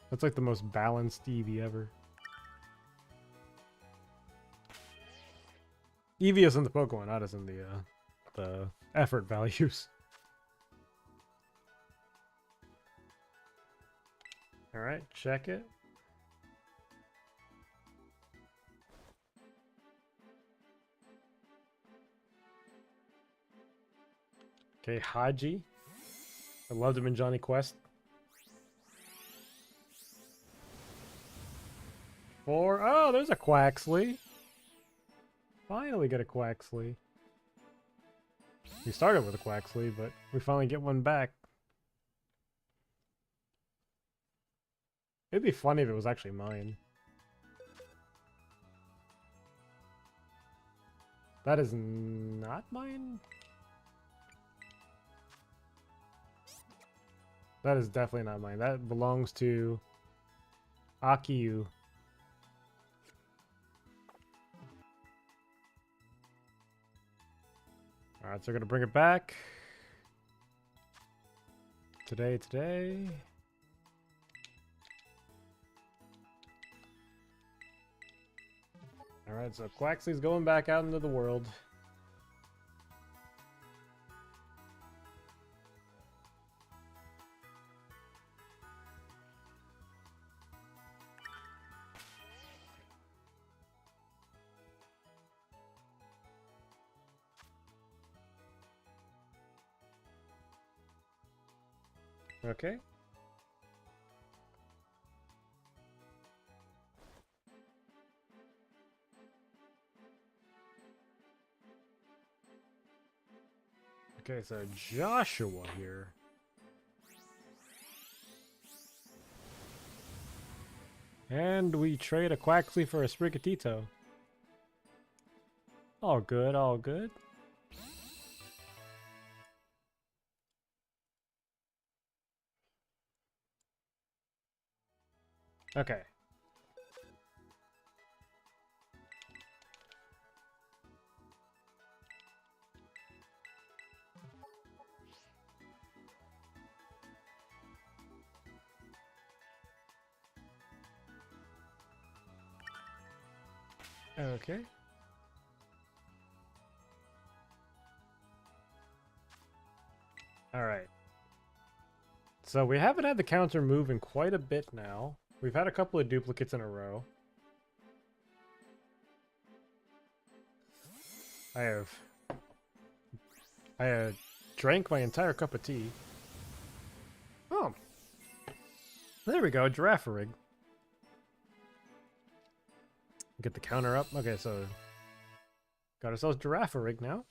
That's like the most balanced Eevee ever. Eevee is in the Pokemon, not as in the effort values. Alright, check it. Okay, Haji. I loved him in Johnny Quest. Oh, there's a Quaxley. Finally get a Quaxley. We started with a Quaxley, but we finally get one back. It'd be funny if it was actually mine. That is not mine? That is definitely not mine. That belongs to Akiyu. Alright, so we're gonna bring it back. Today. Alright, so Quaxley's going back out into the world. Okay. Okay, so Joshua here. And we trade a Quaxley for a Sprigatito. All good, all good. Okay. Okay. All right. So we haven't had the counter move in quite a bit now. We've had a couple of duplicates in a row. I drank my entire cup of tea. Oh. There we go, giraffe rig. Get the counter up. Okay, so got ourselves giraffe rig now.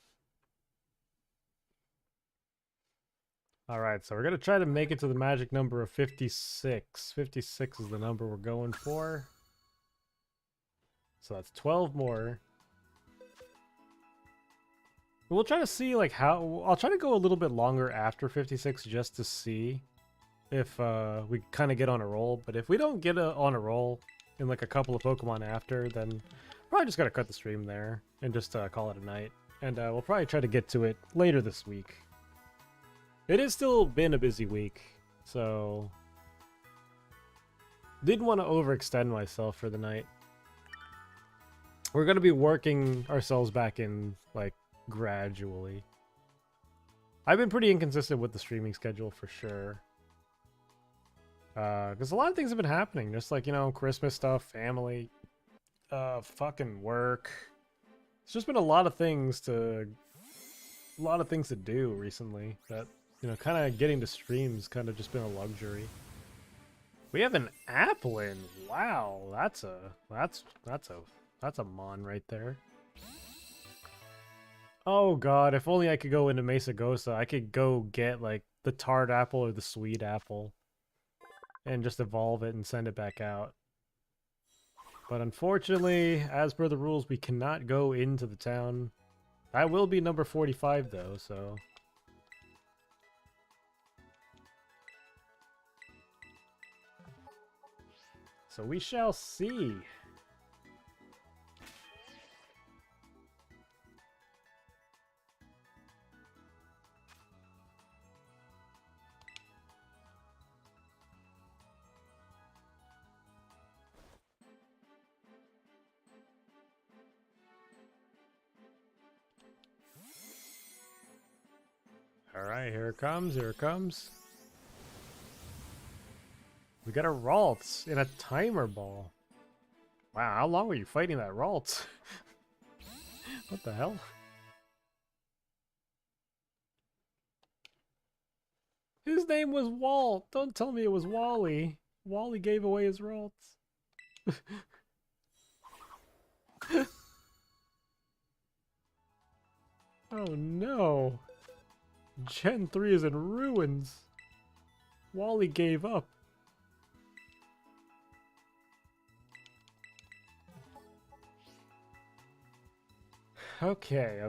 Alright, so we're gonna try to make it to the magic number of 56. 56 is the number we're going for. So that's 12 more. We'll try to see like how I'll try to go a little bit longer after 56 just to see if we kind of get on a roll. But if we don't get on a roll in like a couple of Pokemon after, then probably just gotta cut the stream there and just call it a night. And we'll probably try to get to it later this week. It has still been a busy week, so didn't want to overextend myself for the night. We're gonna be working ourselves back in like gradually. I've been pretty inconsistent with the streaming schedule for sure. Because a lot of things have been happening, just like, you know, Christmas stuff, family, fucking work. It's just been a lot of things to do recently that, you know, kind of getting to streams kind of just been a luxury. We have an Applin. Wow, that's a mon right there. Oh god, if only I could go into Mesa Gosa, I could go get like the tart apple or the sweet apple and just evolve it and send it back out. But unfortunately, as per the rules, we cannot go into the town. I will be number 45 though, so we shall see. Alright, here it comes, here it comes. We got a Ralts in a timer ball. Wow, how long were you fighting that Ralts? What the hell? His name was Walt! Don't tell me it was Wally. Wally gave away his Ralts. Oh no! Gen 3 is in ruins. Wally gave up. Okay.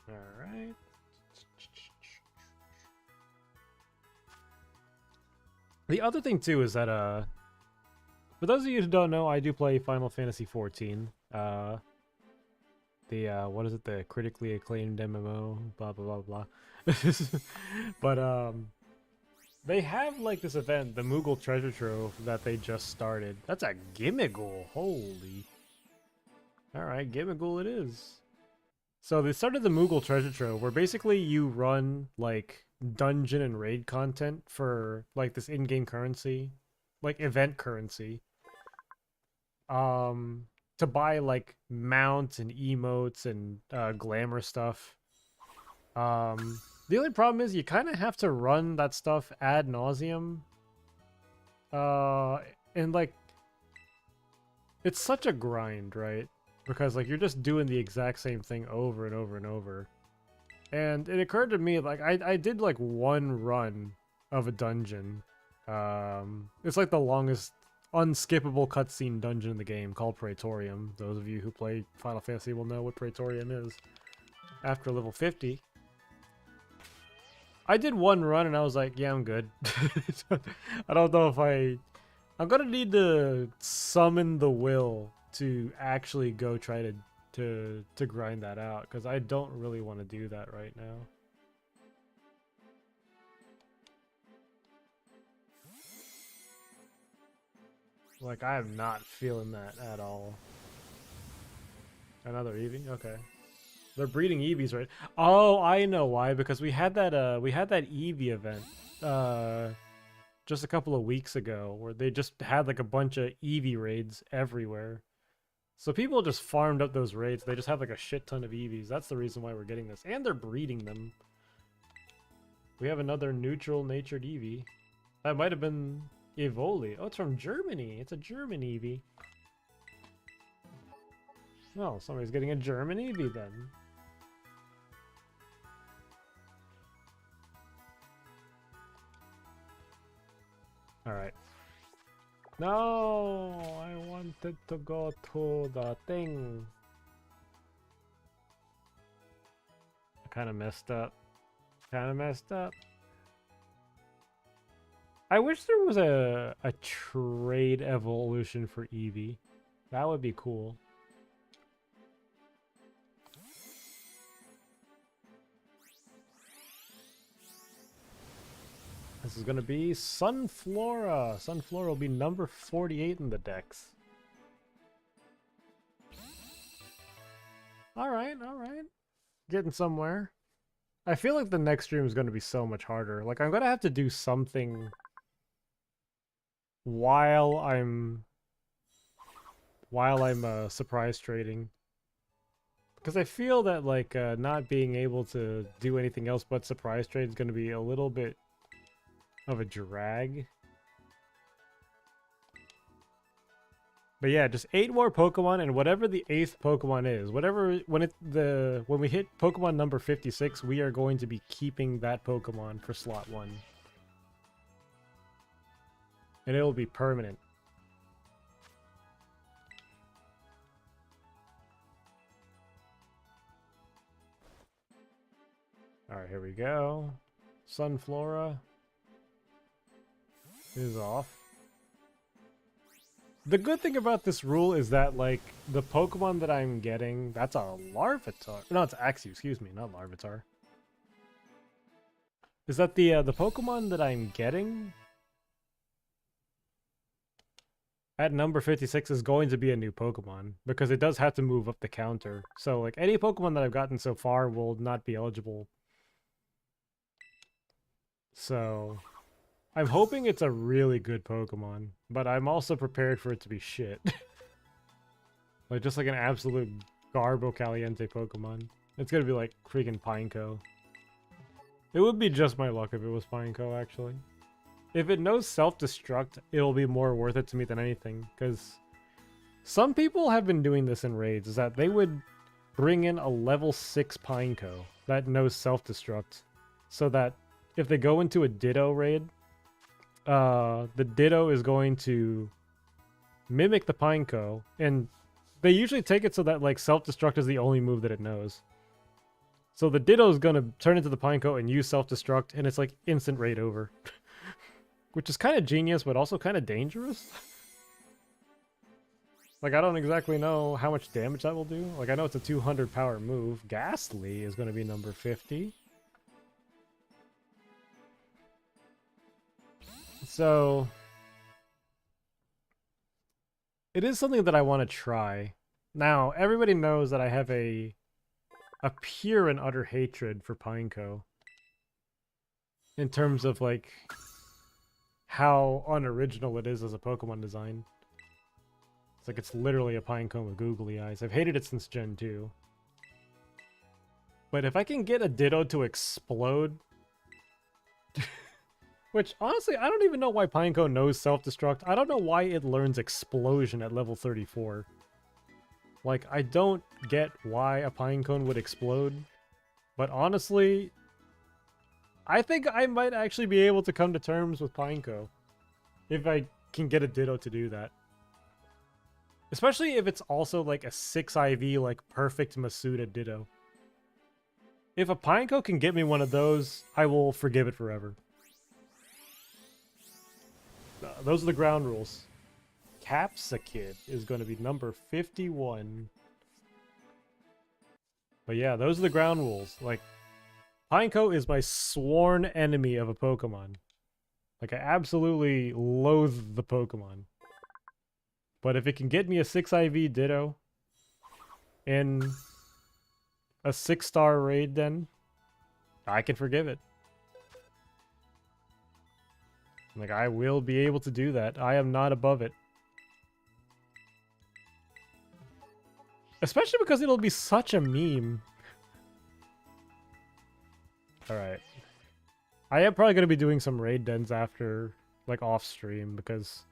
Alright. The other thing too is that for those of you who don't know, I do play Final Fantasy XIV. What is it? The critically acclaimed MMO, blah blah blah blah. But they have like this event, the Moogle Treasure Trove, that they just started. That's a Gimmighoul, holy. Alright, Gimmighoul it is. So they started the Moogle Treasure Trove, where basically you run like dungeon and raid content for like this in-game currency, like event currency. To buy like mounts and emotes and glamour stuff. The only problem is you kind of have to run that stuff ad nauseum. And like, it's such a grind, right? Because like you're just doing the exact same thing over and over and over. And it occurred to me, like, I did like one run of a dungeon. It's like the longest unskippable cutscene dungeon in the game, called Praetorium. Those of you who play Final Fantasy will know what Praetorium is. After level 50, I did one run and I was like, yeah, I'm good. I don't know if I'm gonna need to summon the will to actually go try to grind that out, because I don't really want to do that right now. Like, I am not feeling that at all. Another Eevee? Okay. They're breeding Eevees, right? Oh, I know why. Because we had that Eevee event just a couple of weeks ago where they just had like a bunch of Eevee raids everywhere. So people just farmed up those raids. They just have like a shit ton of Eevees. That's the reason why we're getting this. And they're breeding them. We have another neutral natured Eevee. That might have been Evoli. Oh, it's from Germany. It's a German Eevee. Oh, somebody's getting a German Eevee then. Alright. No! I wanted to go to the thing. I kind of messed up. I wish there was a trade evolution for Eevee. That would be cool. This is going to be Sunflora. Sunflora will be number 48 in the decks. Alright, alright. Getting somewhere. I feel like the next stream is going to be so much harder. Like, I'm going to have to do something while I'm surprise trading. Because I feel that, like, not being able to do anything else but surprise trade is going to be a little bit of a drag. But yeah, just 8 more Pokemon, and whatever the 8th Pokemon is, when we hit Pokemon number 56, we are going to be keeping that Pokemon for slot 1. And it will be permanent. Alright, here we go. Sunflora is off. The good thing about this rule is that, like, the Pokemon that I'm getting, that's a Larvitar. No, it's Axew, excuse me, not Larvitar. Is that the Pokemon that I'm getting at number 56 is going to be a new Pokemon, because it does have to move up the counter. So, like, any Pokemon that I've gotten so far will not be eligible. So I'm hoping it's a really good Pokemon, but I'm also prepared for it to be shit. Like, just like an absolute Garbo Caliente Pokemon. It's gonna be like freaking Pineco. It would be just my luck if it was Pineco, actually. If it knows self-destruct, it'll be more worth it to me than anything, because some people have been doing this in raids, is that they would bring in a level 6 Pineco that knows self-destruct, so that if they go into a Ditto raid, the Ditto is going to mimic the Pineco, and they usually take it so that, like, self-destruct is the only move that it knows. So the Ditto is going to turn into the Pineco and use self-destruct, and it's like instant raid over. Which is kind of genius, but also kind of dangerous. Like, I don't exactly know how much damage that will do. Like, I know it's a 200 power move. Ghastly is going to be number 50. So it is something that I want to try. Now, everybody knows that I have a pure and utter hatred for Pineco. In terms of, like, how unoriginal it is as a Pokemon design. It's like it's literally a Pinecone with googly eyes. I've hated it since Gen 2. But if I can get a Ditto to explode... Which, honestly, I don't even know why Pinecone knows self-destruct. I don't know why it learns explosion at level 34. Like, I don't get why a Pinecone would explode. But honestly, I think I might actually be able to come to terms with Pineco. If I can get a Ditto to do that. Especially if it's also like a 6 IV, like perfect Masuda Ditto. If a Pineco can get me one of those, I will forgive it forever. Those are the ground rules. Capsakid is going to be number 51. But yeah, those are the ground rules. Like, Pineco is my sworn enemy of a Pokemon. Like, I absolutely loathe the Pokemon. But if it can get me a 6 IV Ditto in a 6-star raid, then I can forgive it. Like, I will be able to do that. I am not above it. Especially because it'll be such a meme. Alright. I am probably going to be doing some raid dens after, like, off-stream, because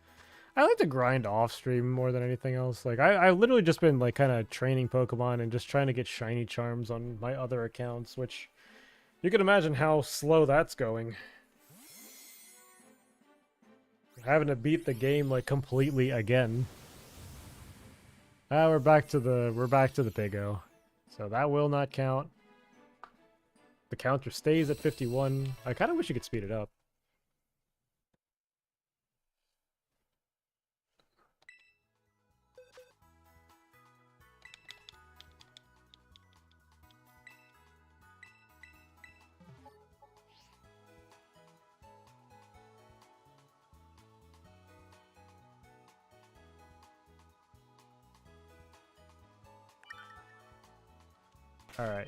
I like to grind off-stream more than anything else. Like, I've literally just been, like, kind of training Pokemon and just trying to get shiny charms on my other accounts, which you can imagine how slow that's going. Having to beat the game, like, completely again. We're back to the Pigo. So that will not count. The counter stays at 51. I kind of wish you could speed it up. All right.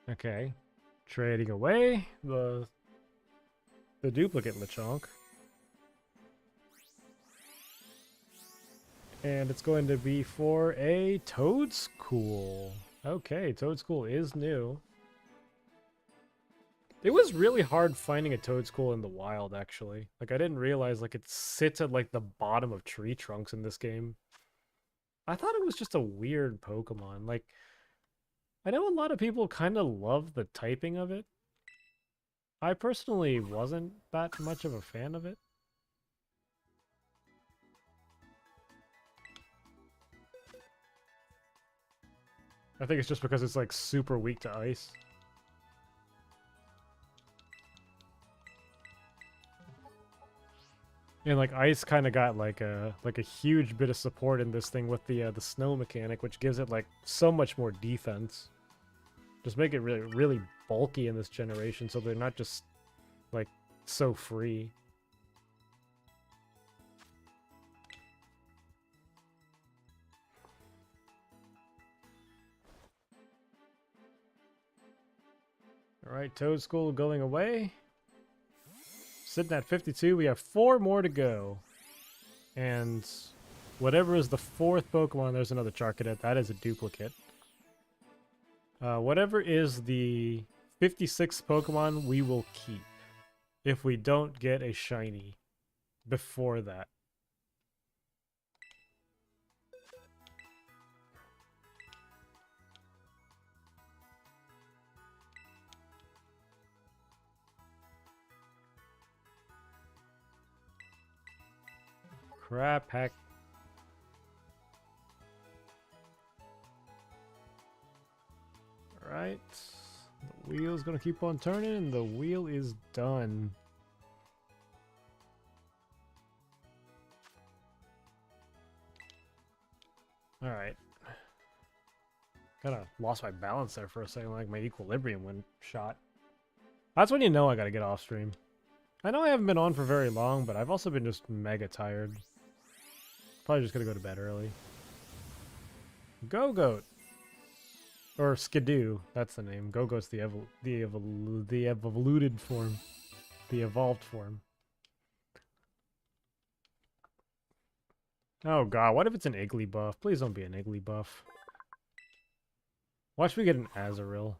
Okay. Trading away the duplicate Lechonk. And it's going to be for a Toadscool. Okay, Toadscool is new. It was really hard finding a Toadscool in the wild, actually. Like, I didn't realize, like, it sits at, like, the bottom of tree trunks in this game. I thought it was just a weird Pokemon. Like, I know a lot of people kind of love the typing of it. I personally wasn't that much of a fan of it. I think it's just because it's, like, super weak to ice. And like ice kind of got like a huge bit of support in this thing with the snow mechanic, which gives it like so much more defense. Just make it really bulky in this generation, so they're not just like so free. All right, Toadscool going away. Sitting at 52, we have 4 more to go. And whatever is the 4th Pokemon, there's another Charcadet. That is a duplicate. Whatever is the 56th Pokemon, we will keep. If we don't get a shiny before that. Crap heck. Alright. The wheel's gonna keep on turning, and the wheel is done. Alright. Kinda lost my balance there for a second, like my equilibrium went shot. That's when you know I gotta get off stream. I know I haven't been on for very long, but I've also been just mega tired. Probably just gonna go to bed early. Go-Goat. Or Skidoo, that's the name. Go-Goat's the evoluted form. The evolved form. Oh god, what if it's an Igglybuff? Please don't be an Igglybuff. Watch me get an Azurill.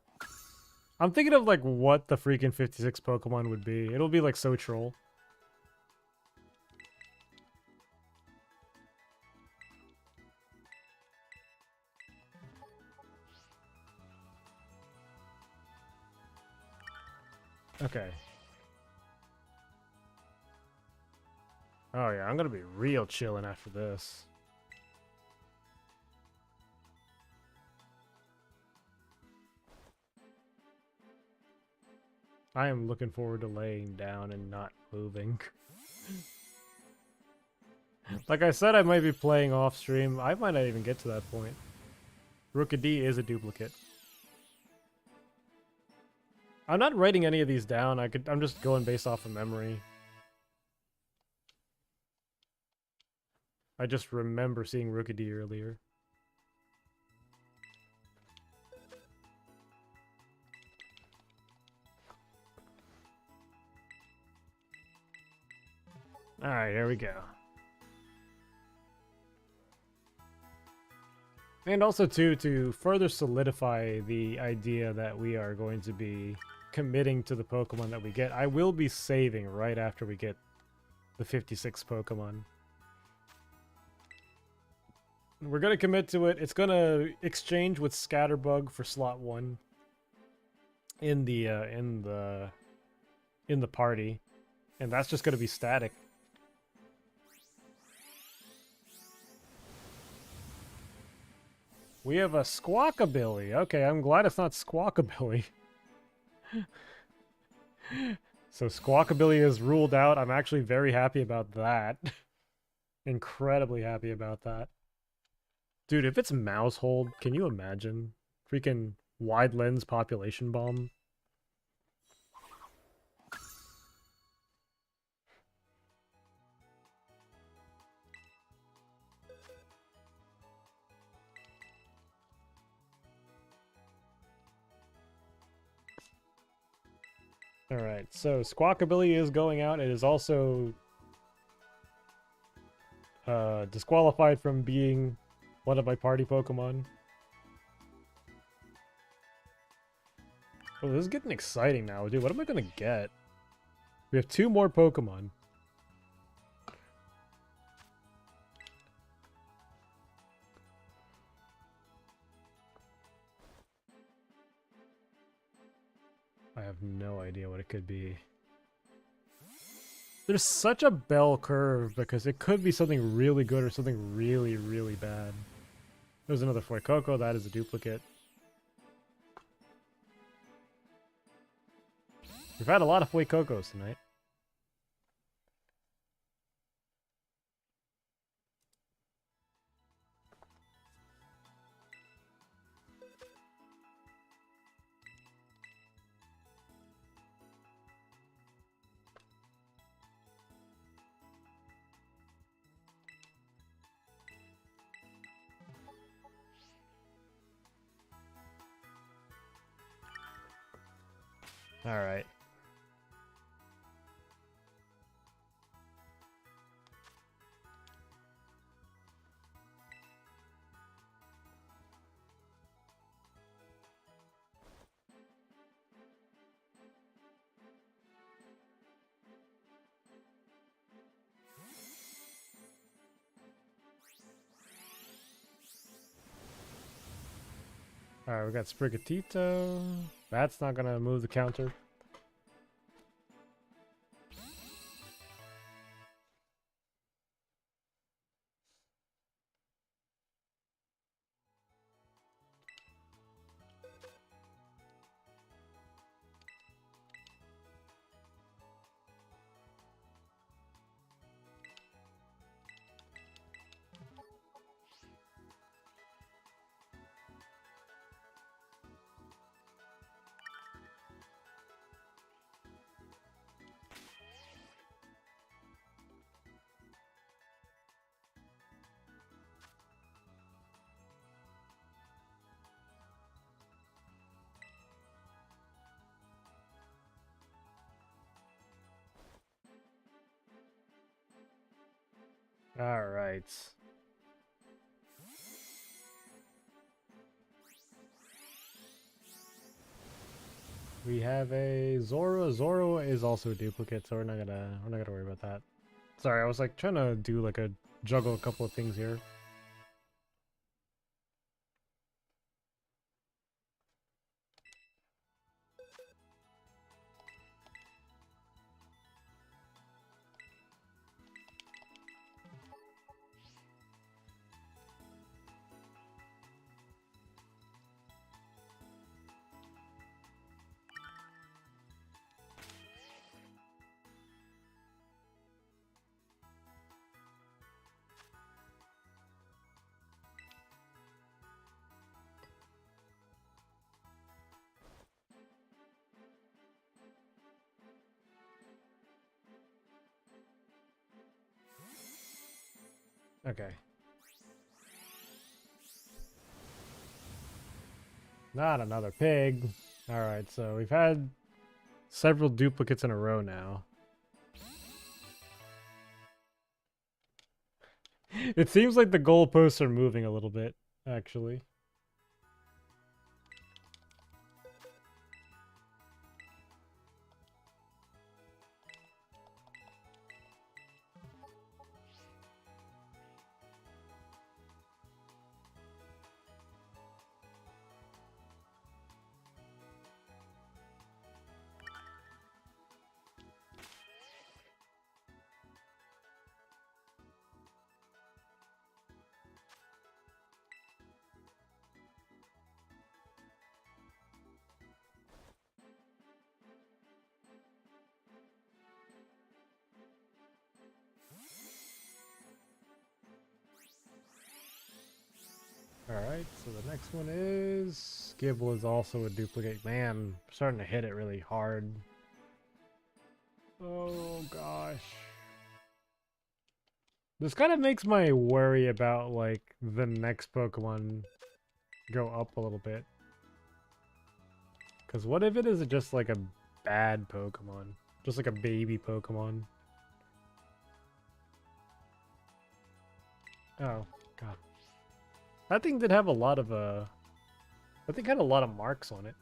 I'm thinking of like what the freaking 56 Pokemon would be. It'll be like so troll. Okay. Oh yeah, I'm gonna be real chilling after this. I am looking forward to laying down and not moving. Like I said, I might be playing off stream. I might not even get to that point. Rookidee is a duplicate. I'm not writing any of these down. I'm just going based off of memory. I just remember seeing Rookidee earlier. Alright, here we go. And also, too, to further solidify the idea that we are going to be committing to the Pokemon that we get, I will be saving right after we get the 56 Pokemon. We're going to commit to it. It's going to exchange with Scatterbug for slot 1 in the party. And that's just going to be static. We have a Squawkabilly. Okay, I'm glad it's not Squawkabilly. So Squawkabilly is ruled out. I'm actually very happy about that. Incredibly happy about that. Dude, if it's Mousehold, can you imagine? Freaking wide lens population bomb. Alright, so Squawkabilly is going out. It is also disqualified from being one of my party Pokemon. Oh, this is getting exciting now, dude. What am I gonna get? We have 2 more Pokemon. I have no idea what it could be. There's such a bell curve because it could be something really good or something really, really bad. There's another Fuecoco. That is a duplicate. We've had a lot of Fuecocos tonight. Alright. Alright, we got Sprigatito. That's not gonna move the counter. Alright. We have a Zoro. Zoro is also a duplicate, so we're not gonna worry about that. Sorry, I was like trying to do like a juggle a couple of things here. Okay. Not another pig. Alright, so we've had several duplicates in a row now. It seems like the goalposts are moving a little bit, actually. Alright, so the next one is... Gibble is also a duplicate. Man, I'm starting to hit it really hard. Oh gosh. This kind of makes my worry about, like, the next Pokemon go up a little bit. Because what if it is just, like, a bad Pokemon? Just like a baby Pokemon? Oh, God. That thing did have a lot of, I think it had a lot of marks on it.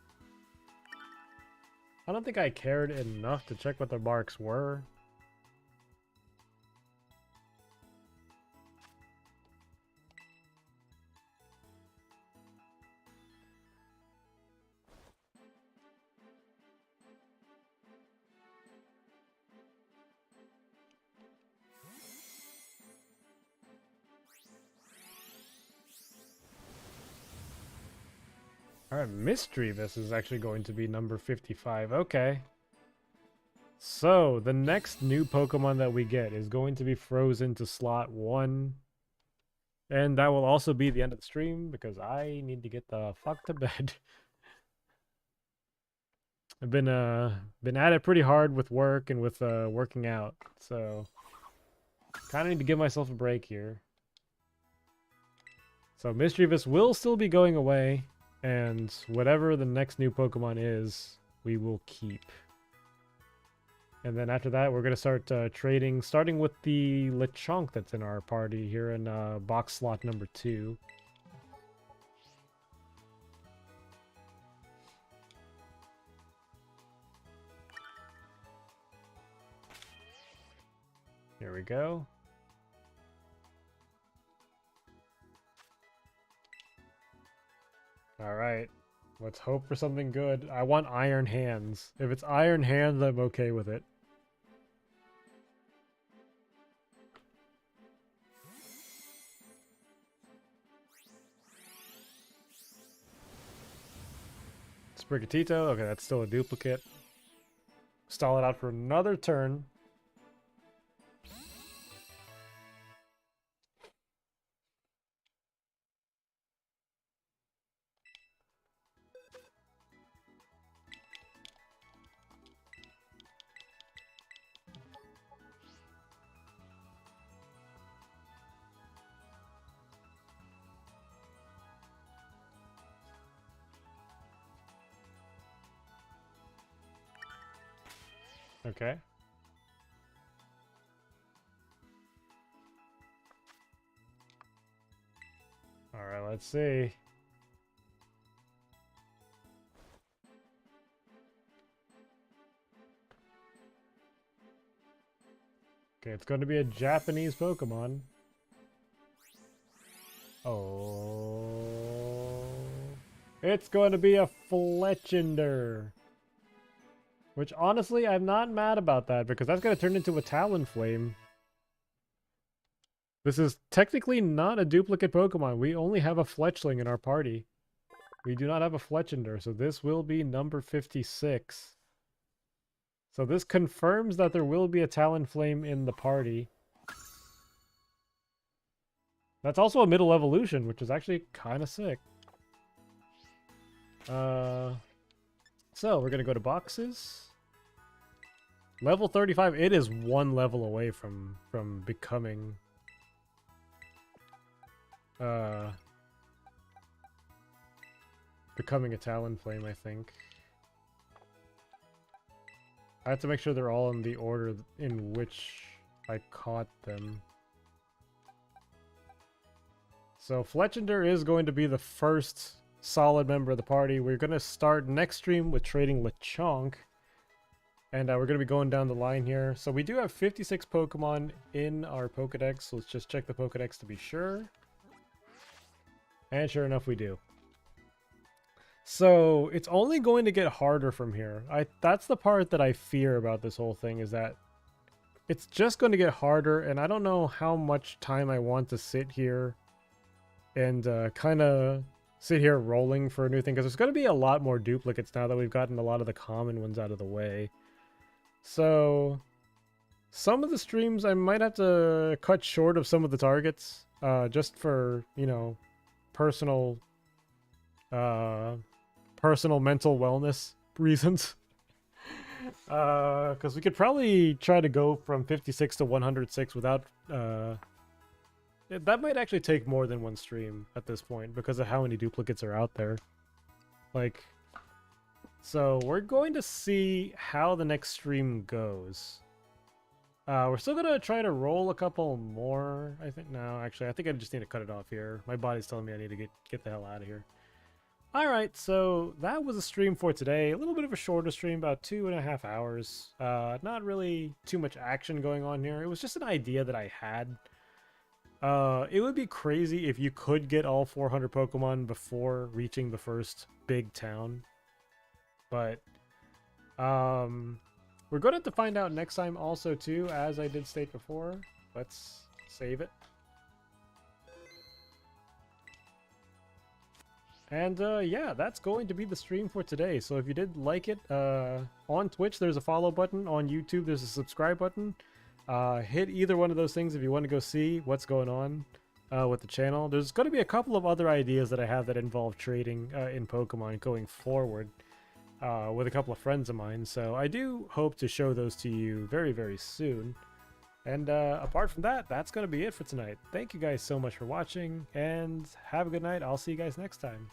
I don't think I cared enough to check what the marks were. Alright, Misdreavus is actually going to be number 55. Okay. So, the next new Pokemon that we get is going to be frozen to slot 1. And that will also be the end of the stream, because I need to get the fuck to bed. I've been at it pretty hard with work and with working out, so kind of need to give myself a break here. So Misdreavus will still be going away, and whatever the next new Pokemon is, we will keep. And then after that, we're going to start trading, starting with the Lechonk that's in our party here in box slot number 2. Here we go. Alright. Let's hope for something good. I want Iron Hands. If it's Iron Hands, I'm okay with it. Sprigatito. Okay, that's still a duplicate. Stall it out for another turn. Okay. Alright, let's see. Okay, it's going to be a Japanese Pokemon. Oh. It's going to be a Fletchinder. Which, honestly, I'm not mad about that, because that's going to turn into a Talonflame. This is technically not a duplicate Pokemon. We only have a Fletchling in our party. We do not have a Fletchinder, so this will be number 56. So this confirms that there will be a Talonflame in the party. That's also a middle evolution, which is actually kind of sick. So we're going to go to boxes. Level 35, it is one level away from becoming becoming a Talonflame, I think. I have to make sure they're all in the order in which I caught them. So Fletchinder is going to be the first solid member of the party. We're going to start next stream with trading Lechonk. And we're going to be going down the line here. So we do have 56 Pokemon in our Pokedex. So let's just check the Pokedex to be sure. And sure enough, we do. So it's only going to get harder from here. That's the part that I fear about this whole thing, is that it's just going to get harder. And I don't know how much time I want to sit here and kind of sit here rolling for a new thing. Because there's going to be a lot more duplicates now that we've gotten a lot of the common ones out of the way. So some of the streams I might have to cut short of some of the targets, just for, you know, personal mental wellness reasons. Because we could probably try to go from 56 to 106 without that might actually take more than one stream at this point because of how many duplicates are out there. Like, so we're going to see how the next stream goes. We're still going to try to roll a couple more, I think. No, actually, I think I just need to cut it off here. My body's telling me I need to get the hell out of here. Alright, so that was a stream for today. A little bit of a shorter stream, about 2.5 hours. Not really too much action going on here. It was just an idea that I had. It would be crazy if you could get all 400 Pokemon before reaching the first big town. But, we're going to have to find out next time also, too, as I did state before. Let's save it. And, yeah, that's going to be the stream for today. So if you did like it, on Twitch, there's a follow button. On YouTube, there's a subscribe button. Hit either one of those things if you want to go see what's going on with the channel. There's going to be a couple of other ideas that I have that involve trading in Pokemon going forward with a couple of friends of mine. So I do hope to show those to you very, very soon. And apart from that, that's going to be it for tonight. Thank you guys so much for watching, and have a good night. I'll see you guys next time.